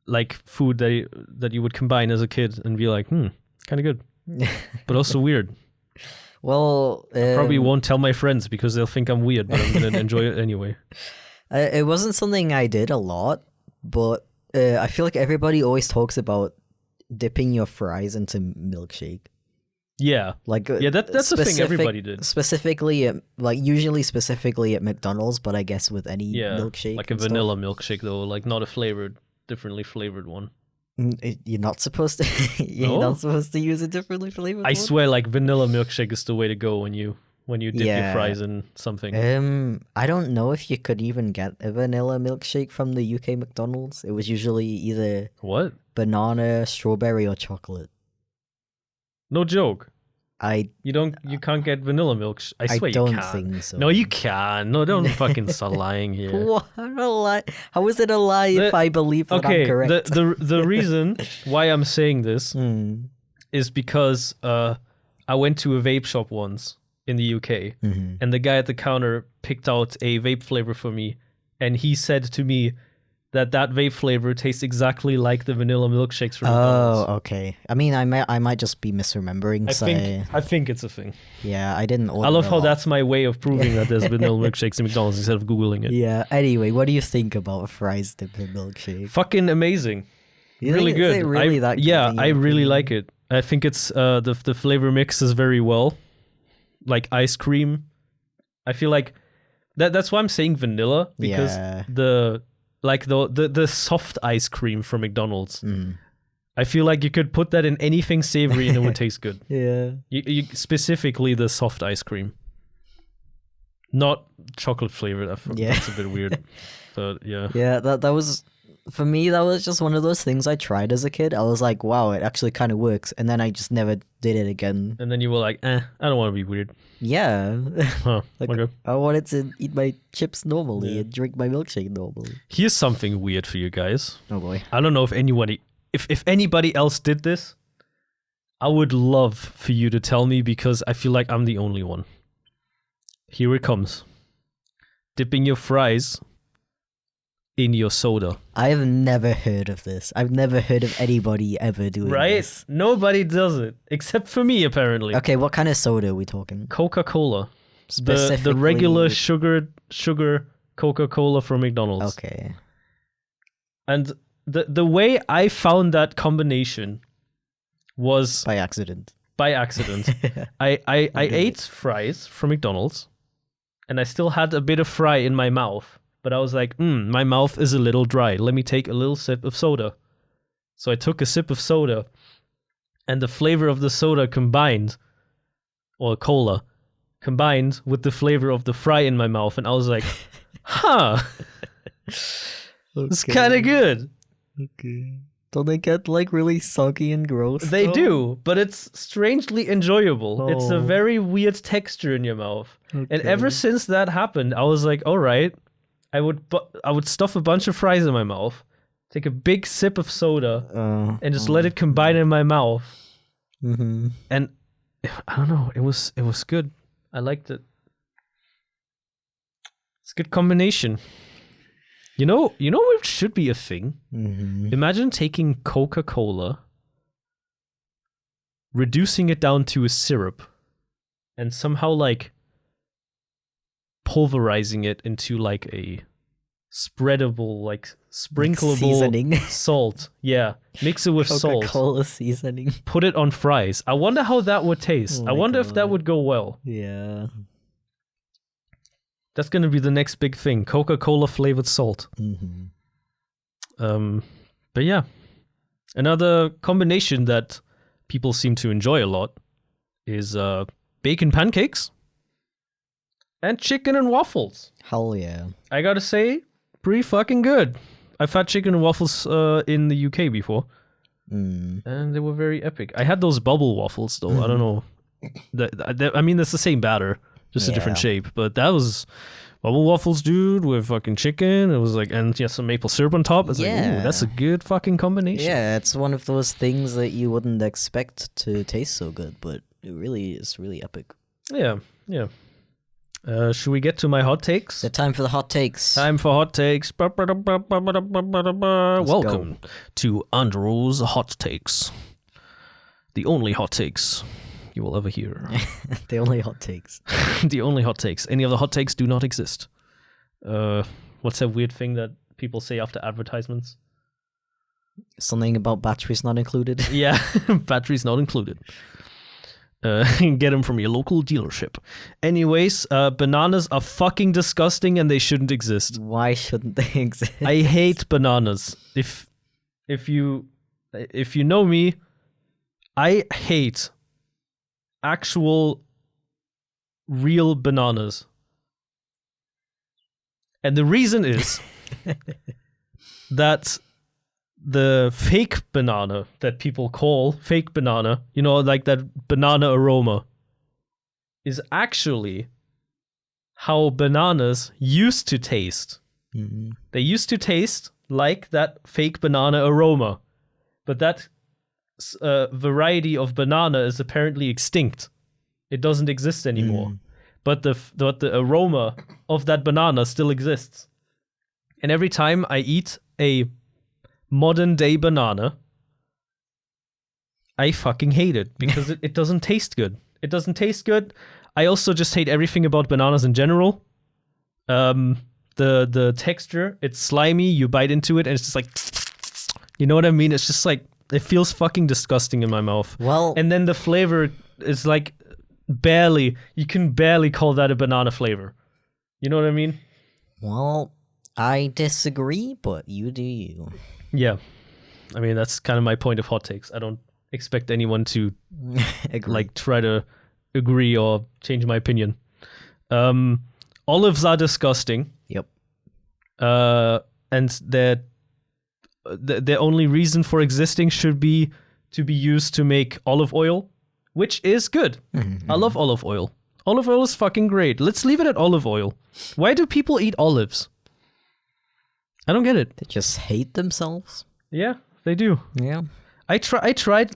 B: like food that you would combine as a kid and be like, kind of good, but also weird.
A: Well,
B: I probably won't tell my friends because they'll think I'm weird, but I'm gonna enjoy it anyway.
A: It wasn't something I did a lot, but I feel like everybody always talks about dipping your fries into milkshake.
B: Yeah,
A: like
B: that's the thing everybody did.
A: Specifically, usually specifically at McDonald's, but I guess with any milkshake,
B: like a vanilla milkshake though, like not a differently flavored one.
A: You're not supposed to. You're not supposed to use a differently flavored one?
B: I swear, like vanilla milkshake is the way to go when you dip your fries in something.
A: I don't know if you could even get a vanilla milkshake from the UK McDonald's. It was usually either banana, strawberry, or chocolate.
B: No joke. You can't get vanilla milk. I swear you can.
A: I don't think so.
B: No, you can. No, don't fucking start lying here.
A: What a lie? How is it a lie if I believe that I'm correct?
B: The reason why I'm saying this is because I went to a vape shop once in the UK, and the guy at the counter picked out a vape flavor for me, and he said to me that vape flavor tastes exactly like the vanilla milkshakes from McDonald's.
A: Oh, okay. I mean, I might just be misremembering.
B: I think it's a thing.
A: Yeah, I didn't order.
B: I love how that's my way of proving that there's vanilla milkshakes in McDonald's instead of Googling it.
A: Yeah. Anyway, what do you think about fries dipped in milkshake?
B: Fucking amazing. Really good. I really like it. I think it's the flavor mixes very well, like ice cream. I feel like that's why I'm saying vanilla, because the soft ice cream from McDonald's. I feel like you could put that in anything savory and it would taste good.
A: Yeah.
B: You specifically the soft ice cream, not chocolate flavored. That's a bit weird, but yeah.
A: Yeah, that was. For me, that was just one of those things I tried as a kid. I was like, wow, it actually kind of works. And then I just never did it again.
B: And then you were like, I don't want to be weird.
A: Yeah.
B: Huh, okay.
A: I wanted to eat my chips normally and drink my milkshake normally.
B: Here's something weird for you guys.
A: Oh boy.
B: I don't know if anybody else did this. I would love for you to tell me, because I feel like I'm the only one. Here it comes. Dipping your fries in your soda.
A: I've never heard of this. I've never heard of anybody ever doing this.
B: Nobody does it, except for me, apparently.
A: Okay, what kind of soda are we talking?
B: Coca-Cola. The regular sugar Coca-Cola from McDonald's.
A: Okay.
B: And the way I found that combination was...
A: By accident.
B: I ate fries from McDonald's, and I still had a bit of fry in my mouth. But I was like, my mouth is a little dry. Let me take a little sip of soda. So I took a sip of soda, and the flavor of the soda combined with the flavor of the fry in my mouth. And I was like, huh, it's kind of good.
A: Okay. Don't they get like really soggy and gross?
B: They do, but it's strangely enjoyable. Oh. It's a very weird texture in your mouth. Okay. And ever since that happened, I was like, all right. I would stuff a bunch of fries in my mouth, take a big sip of soda, and just let it combine in my mouth.
A: Mm-hmm.
B: And I don't know, it was good. I liked it. It's a good combination. You know what should be a thing?
A: Mm-hmm.
B: Imagine taking Coca-Cola, reducing it down to a syrup, and somehow like pulverizing it into like a spreadable, like sprinkleable
A: seasoning.
B: Salt. Yeah. Mix it with salt.
A: Coca-Cola seasoning.
B: Put it on fries. I wonder how that would taste. I wonder if that would go well.
A: Yeah.
B: That's going to be the next big thing. Coca-Cola flavored salt.
A: Mm-hmm.
B: But yeah. Another combination that people seem to enjoy a lot is bacon pancakes and chicken and waffles.
A: Hell yeah.
B: I gotta say, pretty fucking good. I've had chicken and waffles in the UK before. And they were very epic. I had those bubble waffles, though. I don't know. I mean, it's the same batter, just a different shape. But that was bubble waffles, dude, with fucking chicken. It was like, and some maple syrup on top. It's like, ooh, that's a good fucking combination.
A: Yeah, it's one of those things that you wouldn't expect to taste so good, but it really is really epic.
B: Yeah. Should we get to my hot takes?
A: It's time for the hot takes.
B: Time for hot takes. Welcome to Underworld's Hot Takes. The only hot takes you will ever hear.
A: The only hot takes.
B: The only hot takes. Any other hot takes do not exist. What's that weird thing that people say after advertisements?
A: Something about batteries not included.
B: Yeah, batteries not included. Get them from your local dealership. Anyways, bananas are fucking disgusting and they shouldn't exist.
A: Why shouldn't they exist?
B: I hate bananas. If you know me, I hate actual real bananas. And the reason is that the fake banana that people call fake banana, like that banana aroma, is actually how bananas used to taste.
A: Mm-hmm.
B: They used to taste like that fake banana aroma, but that variety of banana is apparently extinct. It doesn't exist anymore. But the aroma of that banana still exists. And every time I eat a modern day banana, I fucking hate it because it doesn't taste good. It doesn't taste good. I also just hate everything about bananas in general. The texture, it's slimy, you bite into it and it's just like, you know what I mean? It's just like, it feels fucking disgusting in my mouth.
A: Well,
B: and then the flavor is like you can barely call that a banana flavor. You know what I mean?
A: Well, I disagree, but you do you.
B: Yeah. I mean, that's kind of my point of hot takes. I don't expect anyone to try to agree or change my opinion. Olives are disgusting.
A: Yep.
B: And their only reason for existing should be to be used to make olive oil, which is good.
A: Mm-hmm.
B: I love olive oil. Olive oil is fucking great. Let's leave it at olive oil. Why do people eat olives? I don't get it.
A: They just hate themselves.
B: Yeah, they do.
A: Yeah.
B: I tried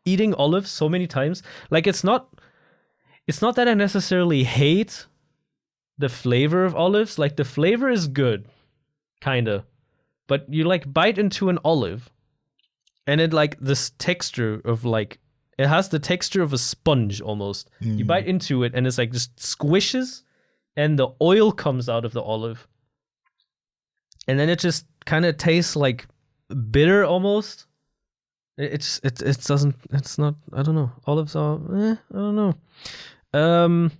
B: eating olives so many times. Like, it's not that I necessarily hate the flavor of olives. Like, the flavor is good, kinda. but you like bite into an olive, and it like this texture of like it has the texture of a sponge almost. You bite into it, and it's like just squishes, and the oil comes out of the olive, and then it just kind of tastes like bitter almost. It doesn't. It's not. I don't know. Olives are. I don't know. I'm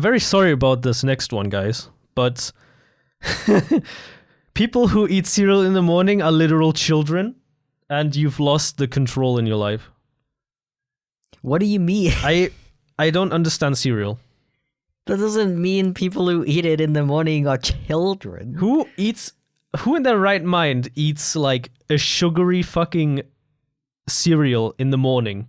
B: very sorry about this next one, guys, but people who eat cereal in the morning are literal children, and you've lost the control in your life.
A: What do you mean?
B: I don't understand cereal.
A: That doesn't mean people who eat it in the morning are children.
B: Who in their right mind eats like a sugary fucking cereal in the morning?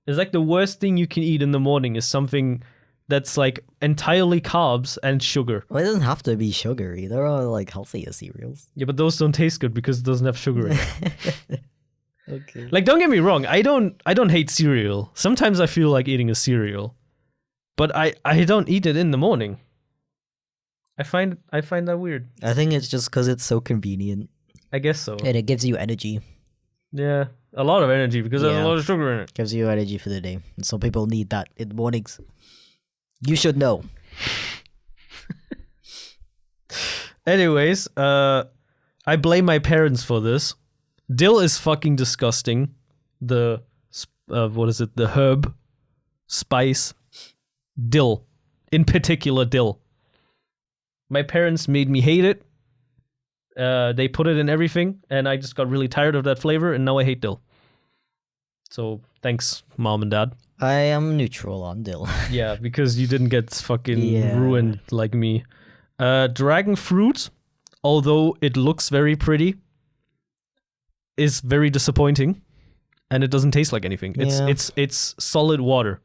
B: It's like the worst thing you can eat in the morning is something that's like entirely carbs and sugar.
A: Well, it doesn't have to be sugary. There are like healthier cereals.
B: Yeah, but those don't taste good because it doesn't have sugar in it.
A: Okay.
B: Like, don't get me wrong, I don't hate cereal. Sometimes I feel like eating a cereal, but I don't eat it in the morning. I find that weird.
A: I think it's just because it's so convenient.
B: I guess so.
A: And it gives you energy.
B: Yeah, a lot of energy because there's a lot of sugar in it.
A: Gives you energy for the day. And some people need that in the mornings. You should know.
B: Anyways, I blame my parents for this. Dill is fucking disgusting. The the herb, spice, dill, in particular dill. My parents made me hate it. They put it in everything, and I just got really tired of that flavor, and now I hate dill. So thanks, Mom and Dad.
A: I am neutral on dill.
B: Yeah, because you didn't get fucking ruined like me. Dragon fruit, although it looks very pretty, is very disappointing, and it doesn't taste like anything. It's solid water.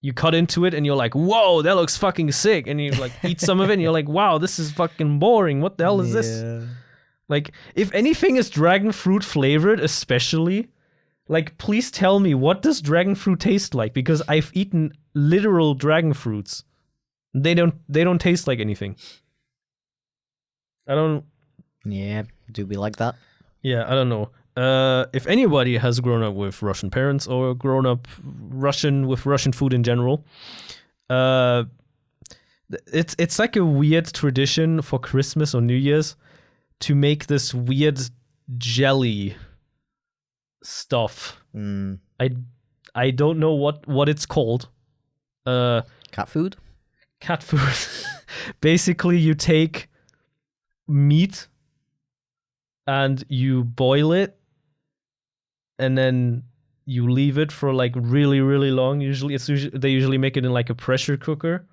B: You cut into it and you're like, whoa, that looks fucking sick. And you like eat some of it and you're like, wow, this is fucking boring. What the hell is this? Like, if anything is dragon fruit flavored, especially, like, please tell me, what does dragon fruit taste like? Because I've eaten literal dragon fruits. They don't taste like anything. I don't.
A: Yeah, do we like that?
B: Yeah, I don't know. If anybody has grown up with Russian parents or grown up with Russian food in general, it's like a weird tradition for Christmas or New Year's to make this weird jelly stuff. I don't know what it's called.
A: Cat food?
B: Cat food. Basically, you take meat and you boil it, and then you leave it for like really, really long. They usually make it in like a pressure cooker,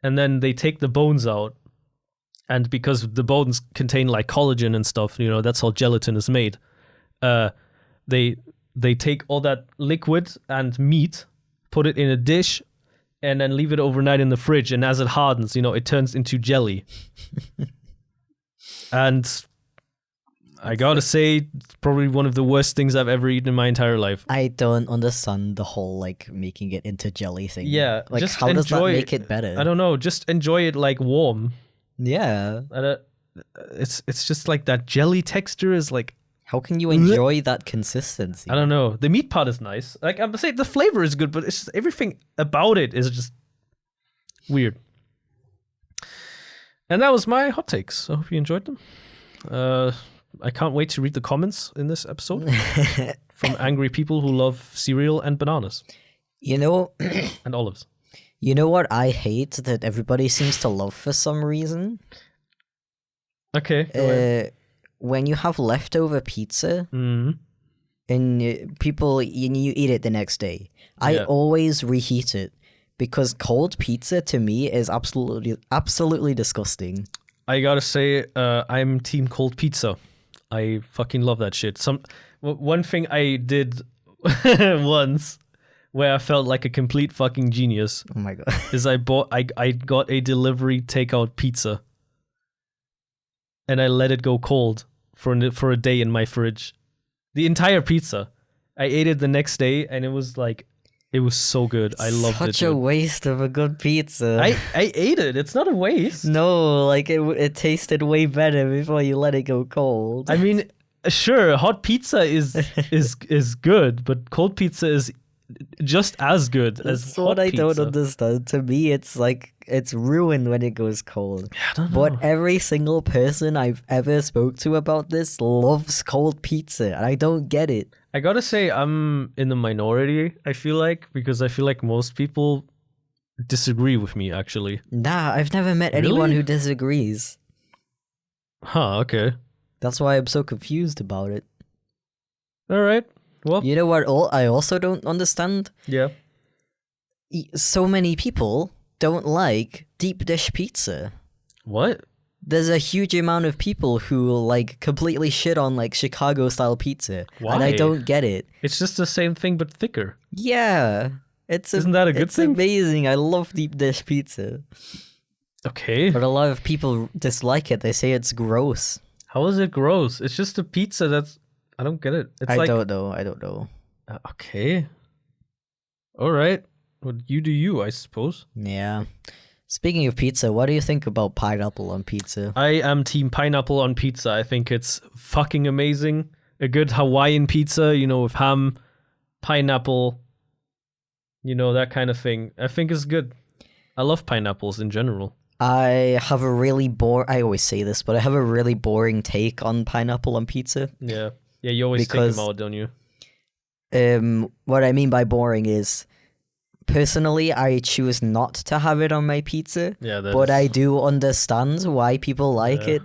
B: and then they take the bones out. And because the bones contain like collagen and stuff, that's how gelatin is made. They take all that liquid and meat, put it in a dish, and then leave it overnight in the fridge. And as it hardens, it turns into jelly. And I gotta say, it's probably one of the worst things I've ever eaten in my entire life.
A: I don't understand the whole like making it into jelly thing.
B: Yeah,
A: like
B: just
A: how does that make it better?
B: I don't know. Just enjoy it like warm.
A: Yeah,
B: it's just like that jelly texture is like.
A: How can you enjoy that consistency?
B: I don't know. The meat part is nice. Like I'm saying, the flavor is good, but it's just everything about it is just weird. And that was my hot takes. I hope you enjoyed them. I can't wait to read the comments in this episode from angry people who love cereal and bananas.
A: And
B: olives.
A: You know what I hate that everybody seems to love for some reason?
B: Okay, go ahead.
A: When you have leftover pizza and you eat it the next day, I always reheat it because cold pizza to me is absolutely disgusting.
B: I gotta say, I'm team cold pizza. I fucking love that shit. One thing I did once where I felt like a complete fucking genius.
A: Oh my god!
B: Is I got a delivery takeout pizza, and I let it go cold for a day in my fridge. The entire pizza. I ate it the next day, and it was like It was so good. I loved it.
A: Such a waste of a good pizza.
B: I ate it. It's not a waste.
A: No, like it tasted way better before you let it go cold.
B: I mean, sure, hot pizza is good, but cold pizza is just as good as
A: That's
B: hot
A: what I
B: pizza.
A: don't understand. To me, it's like it's ruined when it goes cold.
B: I don't know.
A: But every single person I've ever spoke to about this loves cold pizza, and I don't get it.
B: I gotta say, I'm in the minority, I feel like, because I feel like most people disagree with me, actually.
A: Nah, I've never met anyone who disagrees.
B: Huh, okay.
A: That's why I'm so confused about it.
B: All right. Well,
A: You know what I also don't understand?
B: yeah.
A: So many people don't like deep dish pizza.
B: What?
A: There's a huge amount of people who like completely shit on like Chicago style pizza.
B: Why?
A: And I don't get it.
B: It's just the same thing, but thicker.
A: Yeah.
B: Isn't that a good thing?
A: It's amazing. I love deep dish pizza.
B: Okay.
A: But a lot of people dislike it. They say it's gross.
B: How is it gross? It's just a pizza that's... I don't get it. It's
A: I don't know.
B: Okay. All right. Well, you do you, I suppose.
A: Yeah. Speaking of pizza, what do you think about pineapple on pizza?
B: I am team pineapple on pizza. I think it's fucking amazing. A good Hawaiian pizza, with ham, pineapple, that kind of thing. I think it's good. I love pineapples in general.
A: I have a really I always say this, but I have a really boring take on pineapple on pizza.
B: Yeah. Yeah, you always take them out, don't you?
A: What I mean by boring is, personally, I choose not to have it on my pizza.
B: Yeah,
A: but I do understand why people like it.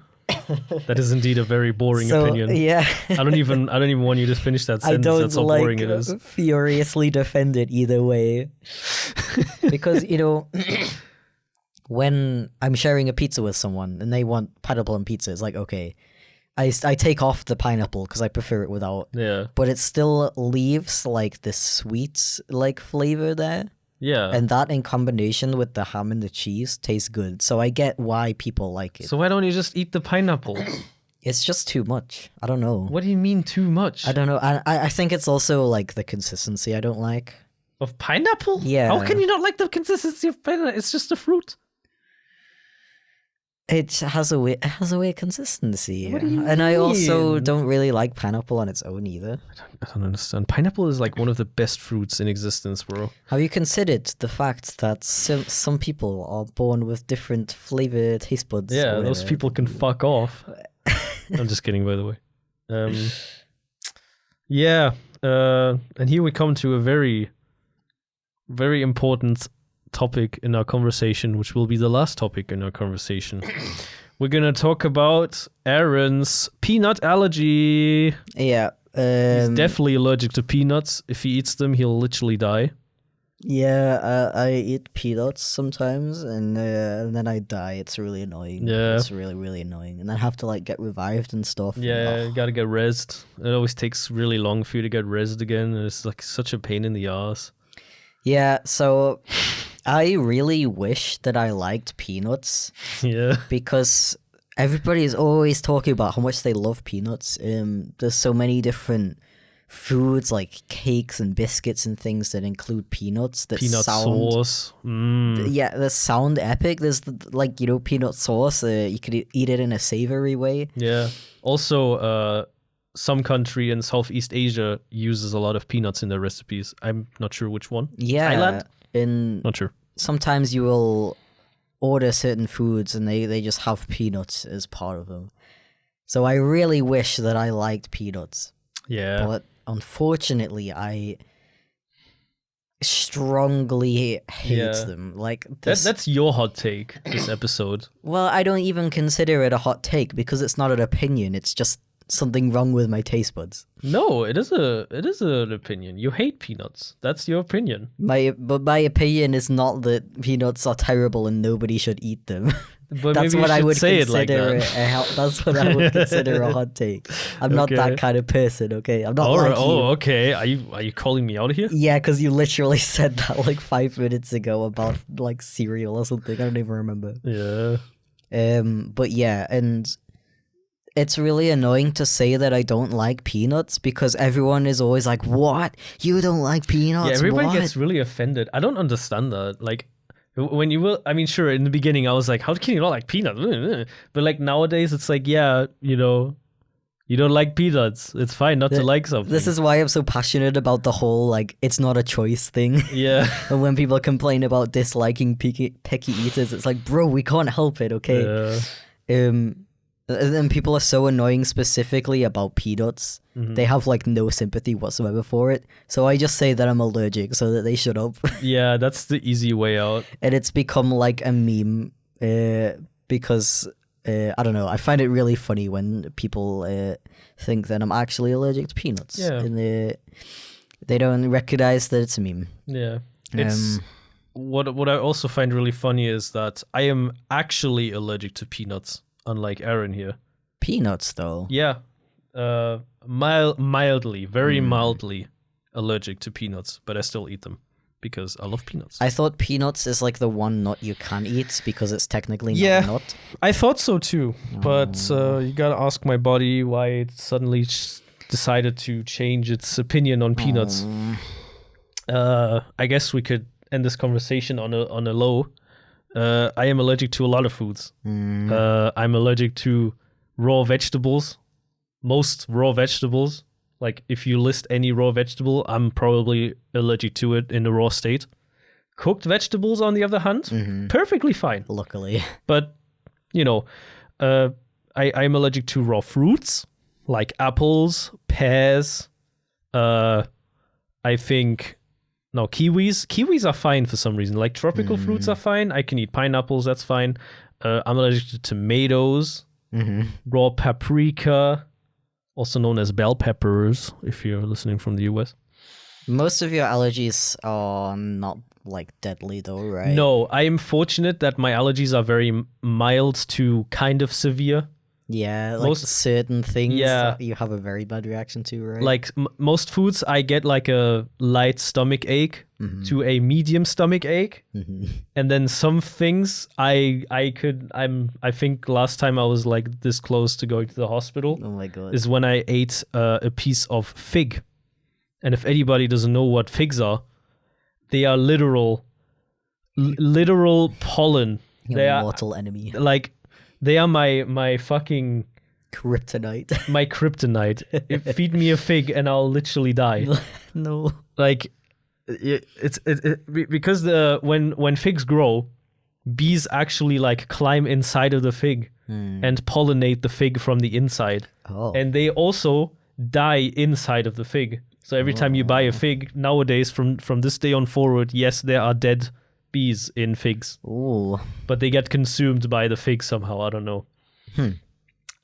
B: That is indeed a very boring opinion.
A: Yeah.
B: I don't even want you to finish that sentence. That's how boring it is.
A: Furiously defend it either way. Because, when I'm sharing a pizza with someone and they want pineapple on pizza, it's like, okay, I take off the pineapple because I prefer it without.
B: Yeah.
A: But it still leaves like the sweet like flavor there.
B: Yeah.
A: And that in combination with the ham and the cheese tastes good. So I get why people like it.
B: So why don't you just eat the pineapple?
A: It's just too much. I don't know.
B: What do you mean too much?
A: I don't know. I think it's also like the consistency I don't like.
B: Of pineapple?
A: Yeah.
B: How can you not like the consistency of pineapple? It's just a fruit.
A: It has a weird consistency.
B: What do you
A: And I also
B: mean?
A: don't really like pineapple on its own either.
B: I don't understand. Pineapple is like one of the best fruits in existence, bro.
A: Have you considered the fact that some people are born with different flavor taste buds?
B: Yeah, those people can fuck off. I'm just kidding, by the way. Yeah, and here we come to a very, very important topic in our conversation, which will be the last topic in our conversation. We're gonna talk about Aaron's peanut allergy.
A: Yeah.
B: He's definitely allergic to peanuts. If he eats them, he'll literally die.
A: Yeah, I eat peanuts sometimes, and then I die. It's really annoying.
B: Yeah.
A: It's really, really annoying. And I have to like get revived and stuff.
B: Yeah, you gotta get rezzed. It always takes really long for you to get rezzed again, and it's like such a pain in the ass.
A: Yeah, so I really wish that I liked peanuts.
B: Yeah.
A: Because everybody is always talking about how much they love peanuts. There's so many different foods like cakes and biscuits and things that include peanuts that
B: Peanut
A: sound
B: sauce.
A: Yeah, that sound epic. There's like peanut sauce. You could eat it in a savory way.
B: Yeah. Also, some country in Southeast Asia uses a lot of peanuts in their recipes. I'm not sure which one.
A: Yeah,
B: Thailand? Not sure.
A: Sometimes you will order certain foods and they just have peanuts as part of them. So I really wish that I liked peanuts.
B: Yeah.
A: But unfortunately, I strongly hate them. Like
B: that's your hot take this episode.
A: Well, I don't even consider it a hot take because it's not an opinion. It's just something wrong with my taste buds.
B: No, it is an opinion. You hate peanuts. That's your opinion.
A: But my opinion is not that peanuts are terrible and nobody should eat them.
B: But
A: That's
B: maybe
A: what
B: you
A: I
B: should
A: would
B: say it
A: consider
B: like that.
A: That's what I would consider a hot take. I'm not that kind of person, okay? I'm not like you.
B: Oh, okay. Are you calling me out here?
A: Yeah, because you literally said that like 5 minutes ago about like cereal or something. I don't even remember.
B: Yeah.
A: But yeah, and it's really annoying to say that I don't like peanuts because everyone is always like, "What? You don't like peanuts?"
B: Yeah, everybody
A: what?
B: gets really offended. I don't understand that. Like, when you will, I mean, sure, in the beginning, I was like, how can you not like peanuts? But like nowadays, it's like, yeah, you know, you don't like peanuts. It's fine not to like something.
A: This is why I'm so passionate about the whole, like, it's not a choice thing.
B: Yeah.
A: And when people complain about disliking picky eaters, it's like, bro, we can't help it, okay?
B: Yeah.
A: And people are so annoying specifically about peanuts. Mm-hmm. They have like no sympathy whatsoever for it. So I just say that I'm allergic so that they shut up.
B: Yeah, that's the easy way out.
A: And it's become like a meme because, I don't know, I find it really funny when people think that I'm actually allergic to peanuts.
B: Yeah.
A: And they don't recognize that it's a meme.
B: Yeah. It's what I also find really funny is that I am actually allergic to peanuts. Unlike Aaron here.
A: Peanuts, though?
B: Yeah. Mildly, very mildly allergic to peanuts, but I still eat them because I love peanuts.
A: I thought peanuts is like the one nut you can eat because it's technically not a nut.
B: I thought so too, but you gotta ask my body why it suddenly decided to change its opinion on peanuts. I guess we could end this conversation on a low. I am allergic to a lot of foods. I'm allergic to raw vegetables. Most raw vegetables. Like, if you list any raw vegetable, I'm probably allergic to it in the raw state. Cooked vegetables, on the other hand, perfectly fine.
A: Luckily.
B: But, you know, I'm allergic to raw fruits, like apples, pears, I think... No, kiwis. Kiwis are fine for some reason. Like, tropical fruits are fine. I can eat pineapples. That's fine. I'm allergic to tomatoes, raw paprika, also known as bell peppers, if you're listening from the US.
A: Most of your allergies are not, like, deadly, though, right?
B: No, I am fortunate that my allergies are very mild to kind of severe.
A: Yeah, like certain things that you have a very bad reaction to, right?
B: Like most foods, I get like a light stomach ache to a medium stomach ache, and then some things I think last time I was like this close to going to the hospital.
A: Oh my god!
B: Is when I ate a piece of fig, and if anybody doesn't know what figs are, they are literal pollen.
A: They are mortal enemy.
B: Like. They are my fucking
A: kryptonite.
B: My kryptonite. Feed me a fig and I'll literally die.
A: No.
B: Like it's because when figs grow, bees actually like climb inside of the fig and pollinate the fig from the inside. Oh. And they also die inside of the fig. So every time you buy a fig nowadays from this day on forward, yes, there are dead bees in figs.
A: Ooh.
B: But they get consumed by the fig somehow. I don't know.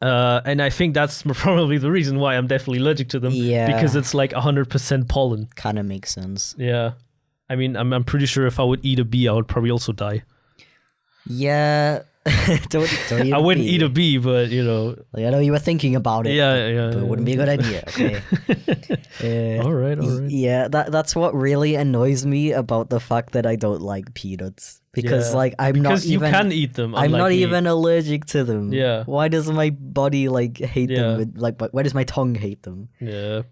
B: And I think that's probably the reason why I'm definitely allergic to them. Yeah. Because it's like 100% pollen.
A: Kind of makes sense.
B: Yeah. I mean, I'm pretty sure if I would eat a bee, I would probably also die.
A: Yeah. don't eat
B: I wouldn't eat a bee, but you know.
A: Like, I know you were thinking about it.
B: Yeah.
A: But it wouldn't be a good idea. Okay.
B: All right.
A: Yeah, that's what really annoys me about the fact that I don't like peanuts. Because like
B: because you can eat them.
A: I'm not even allergic to them.
B: Yeah.
A: Why does my body like hate them? Like, why does my tongue hate them?
B: Yeah.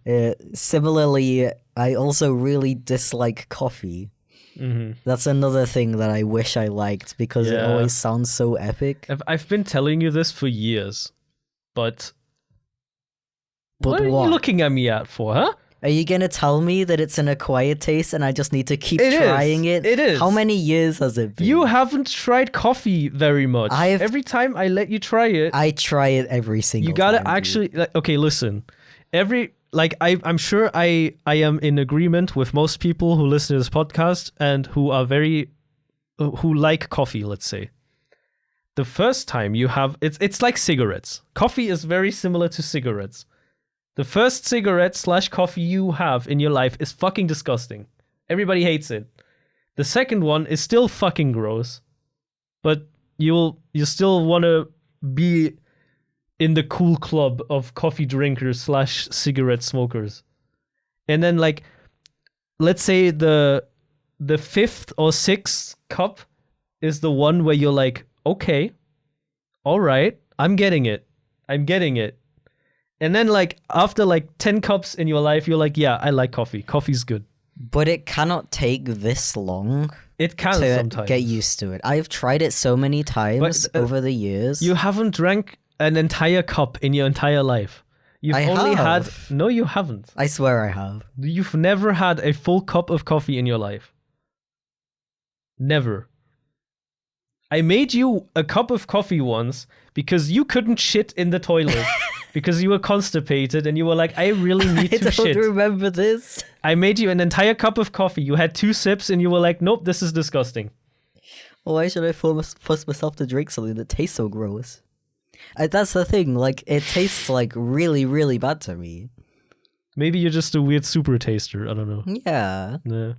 A: Similarly, I also really dislike coffee. That's another thing that I wish I liked because it always sounds so epic.
B: I've been telling you this for years, but what are you looking at me at for, huh?
A: Are you gonna tell me that it's an acquired taste and I just need to keep trying it?
B: It is.
A: How many years has it been?
B: You haven't tried coffee very much. Every time I let you try it,
A: I try it every single time.
B: You gotta actually like, okay, listen. I'm sure I am in agreement with most people who listen to this podcast and who are who like coffee, let's say. The first time you have it's like cigarettes. Coffee is very similar to cigarettes. The first cigarette/coffee you have in your life is fucking disgusting. Everybody hates it. The second one is still fucking gross. But you still want to be in the cool club of coffee drinkers/cigarette smokers. And then like, let's say the fifth or sixth cup is the one where you're like, okay, all right, I'm getting it. I'm getting it. And then like after like 10 cups in your life, you're like, yeah, I like coffee. Coffee's good.
A: But it cannot take this long.
B: It can
A: to
B: sometimes.
A: Get used to it. I've tried it so many times over the years.
B: You haven't drank an entire cup in your entire life. You've only had... No, you haven't.
A: I swear I have.
B: You've never had a full cup of coffee in your life. Never. I made you a cup of coffee once because you couldn't shit in the toilet because you were constipated and you were like, I really need to shit.
A: I don't remember this.
B: I made you an entire cup of coffee. You had 2 sips and you were like, nope, this is disgusting.
A: Well, why should I force myself to drink something that tastes so gross? That's the thing, like, it tastes, like, really, really bad to me.
B: Maybe you're just a weird super taster, I don't know.
A: Yeah.
B: Yeah.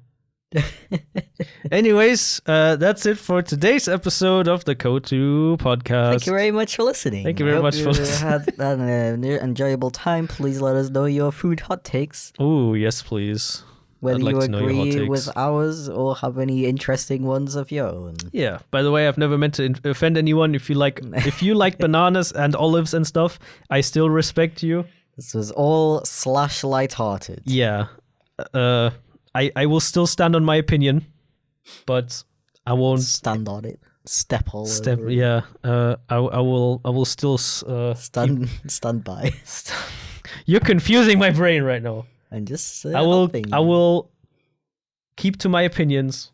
B: Anyways, that's it for today's episode of the Code2 podcast.
A: Thank you very much for listening.
B: Thank you very much for listening.
A: Had an enjoyable time. Please let us know your food hot takes.
B: Oh, yes, please.
A: Whether you agree with ours or have any interesting ones of your own.
B: Yeah. By the way, I've never meant to offend anyone. If you like bananas and olives and stuff, I still respect you.
A: This was all / lighthearted.
B: Yeah. I will still stand on my opinion, but I won't
A: stand on it. Step over it.
B: Yeah. I will still
A: stand by.
B: You're confusing my brain right now.
A: And just
B: I will keep to my opinions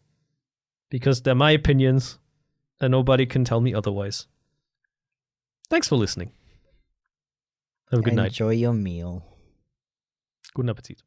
B: because they're my opinions and nobody can tell me otherwise. Thanks for listening. Have a good night.
A: Enjoy your meal.
B: Guten Appetit.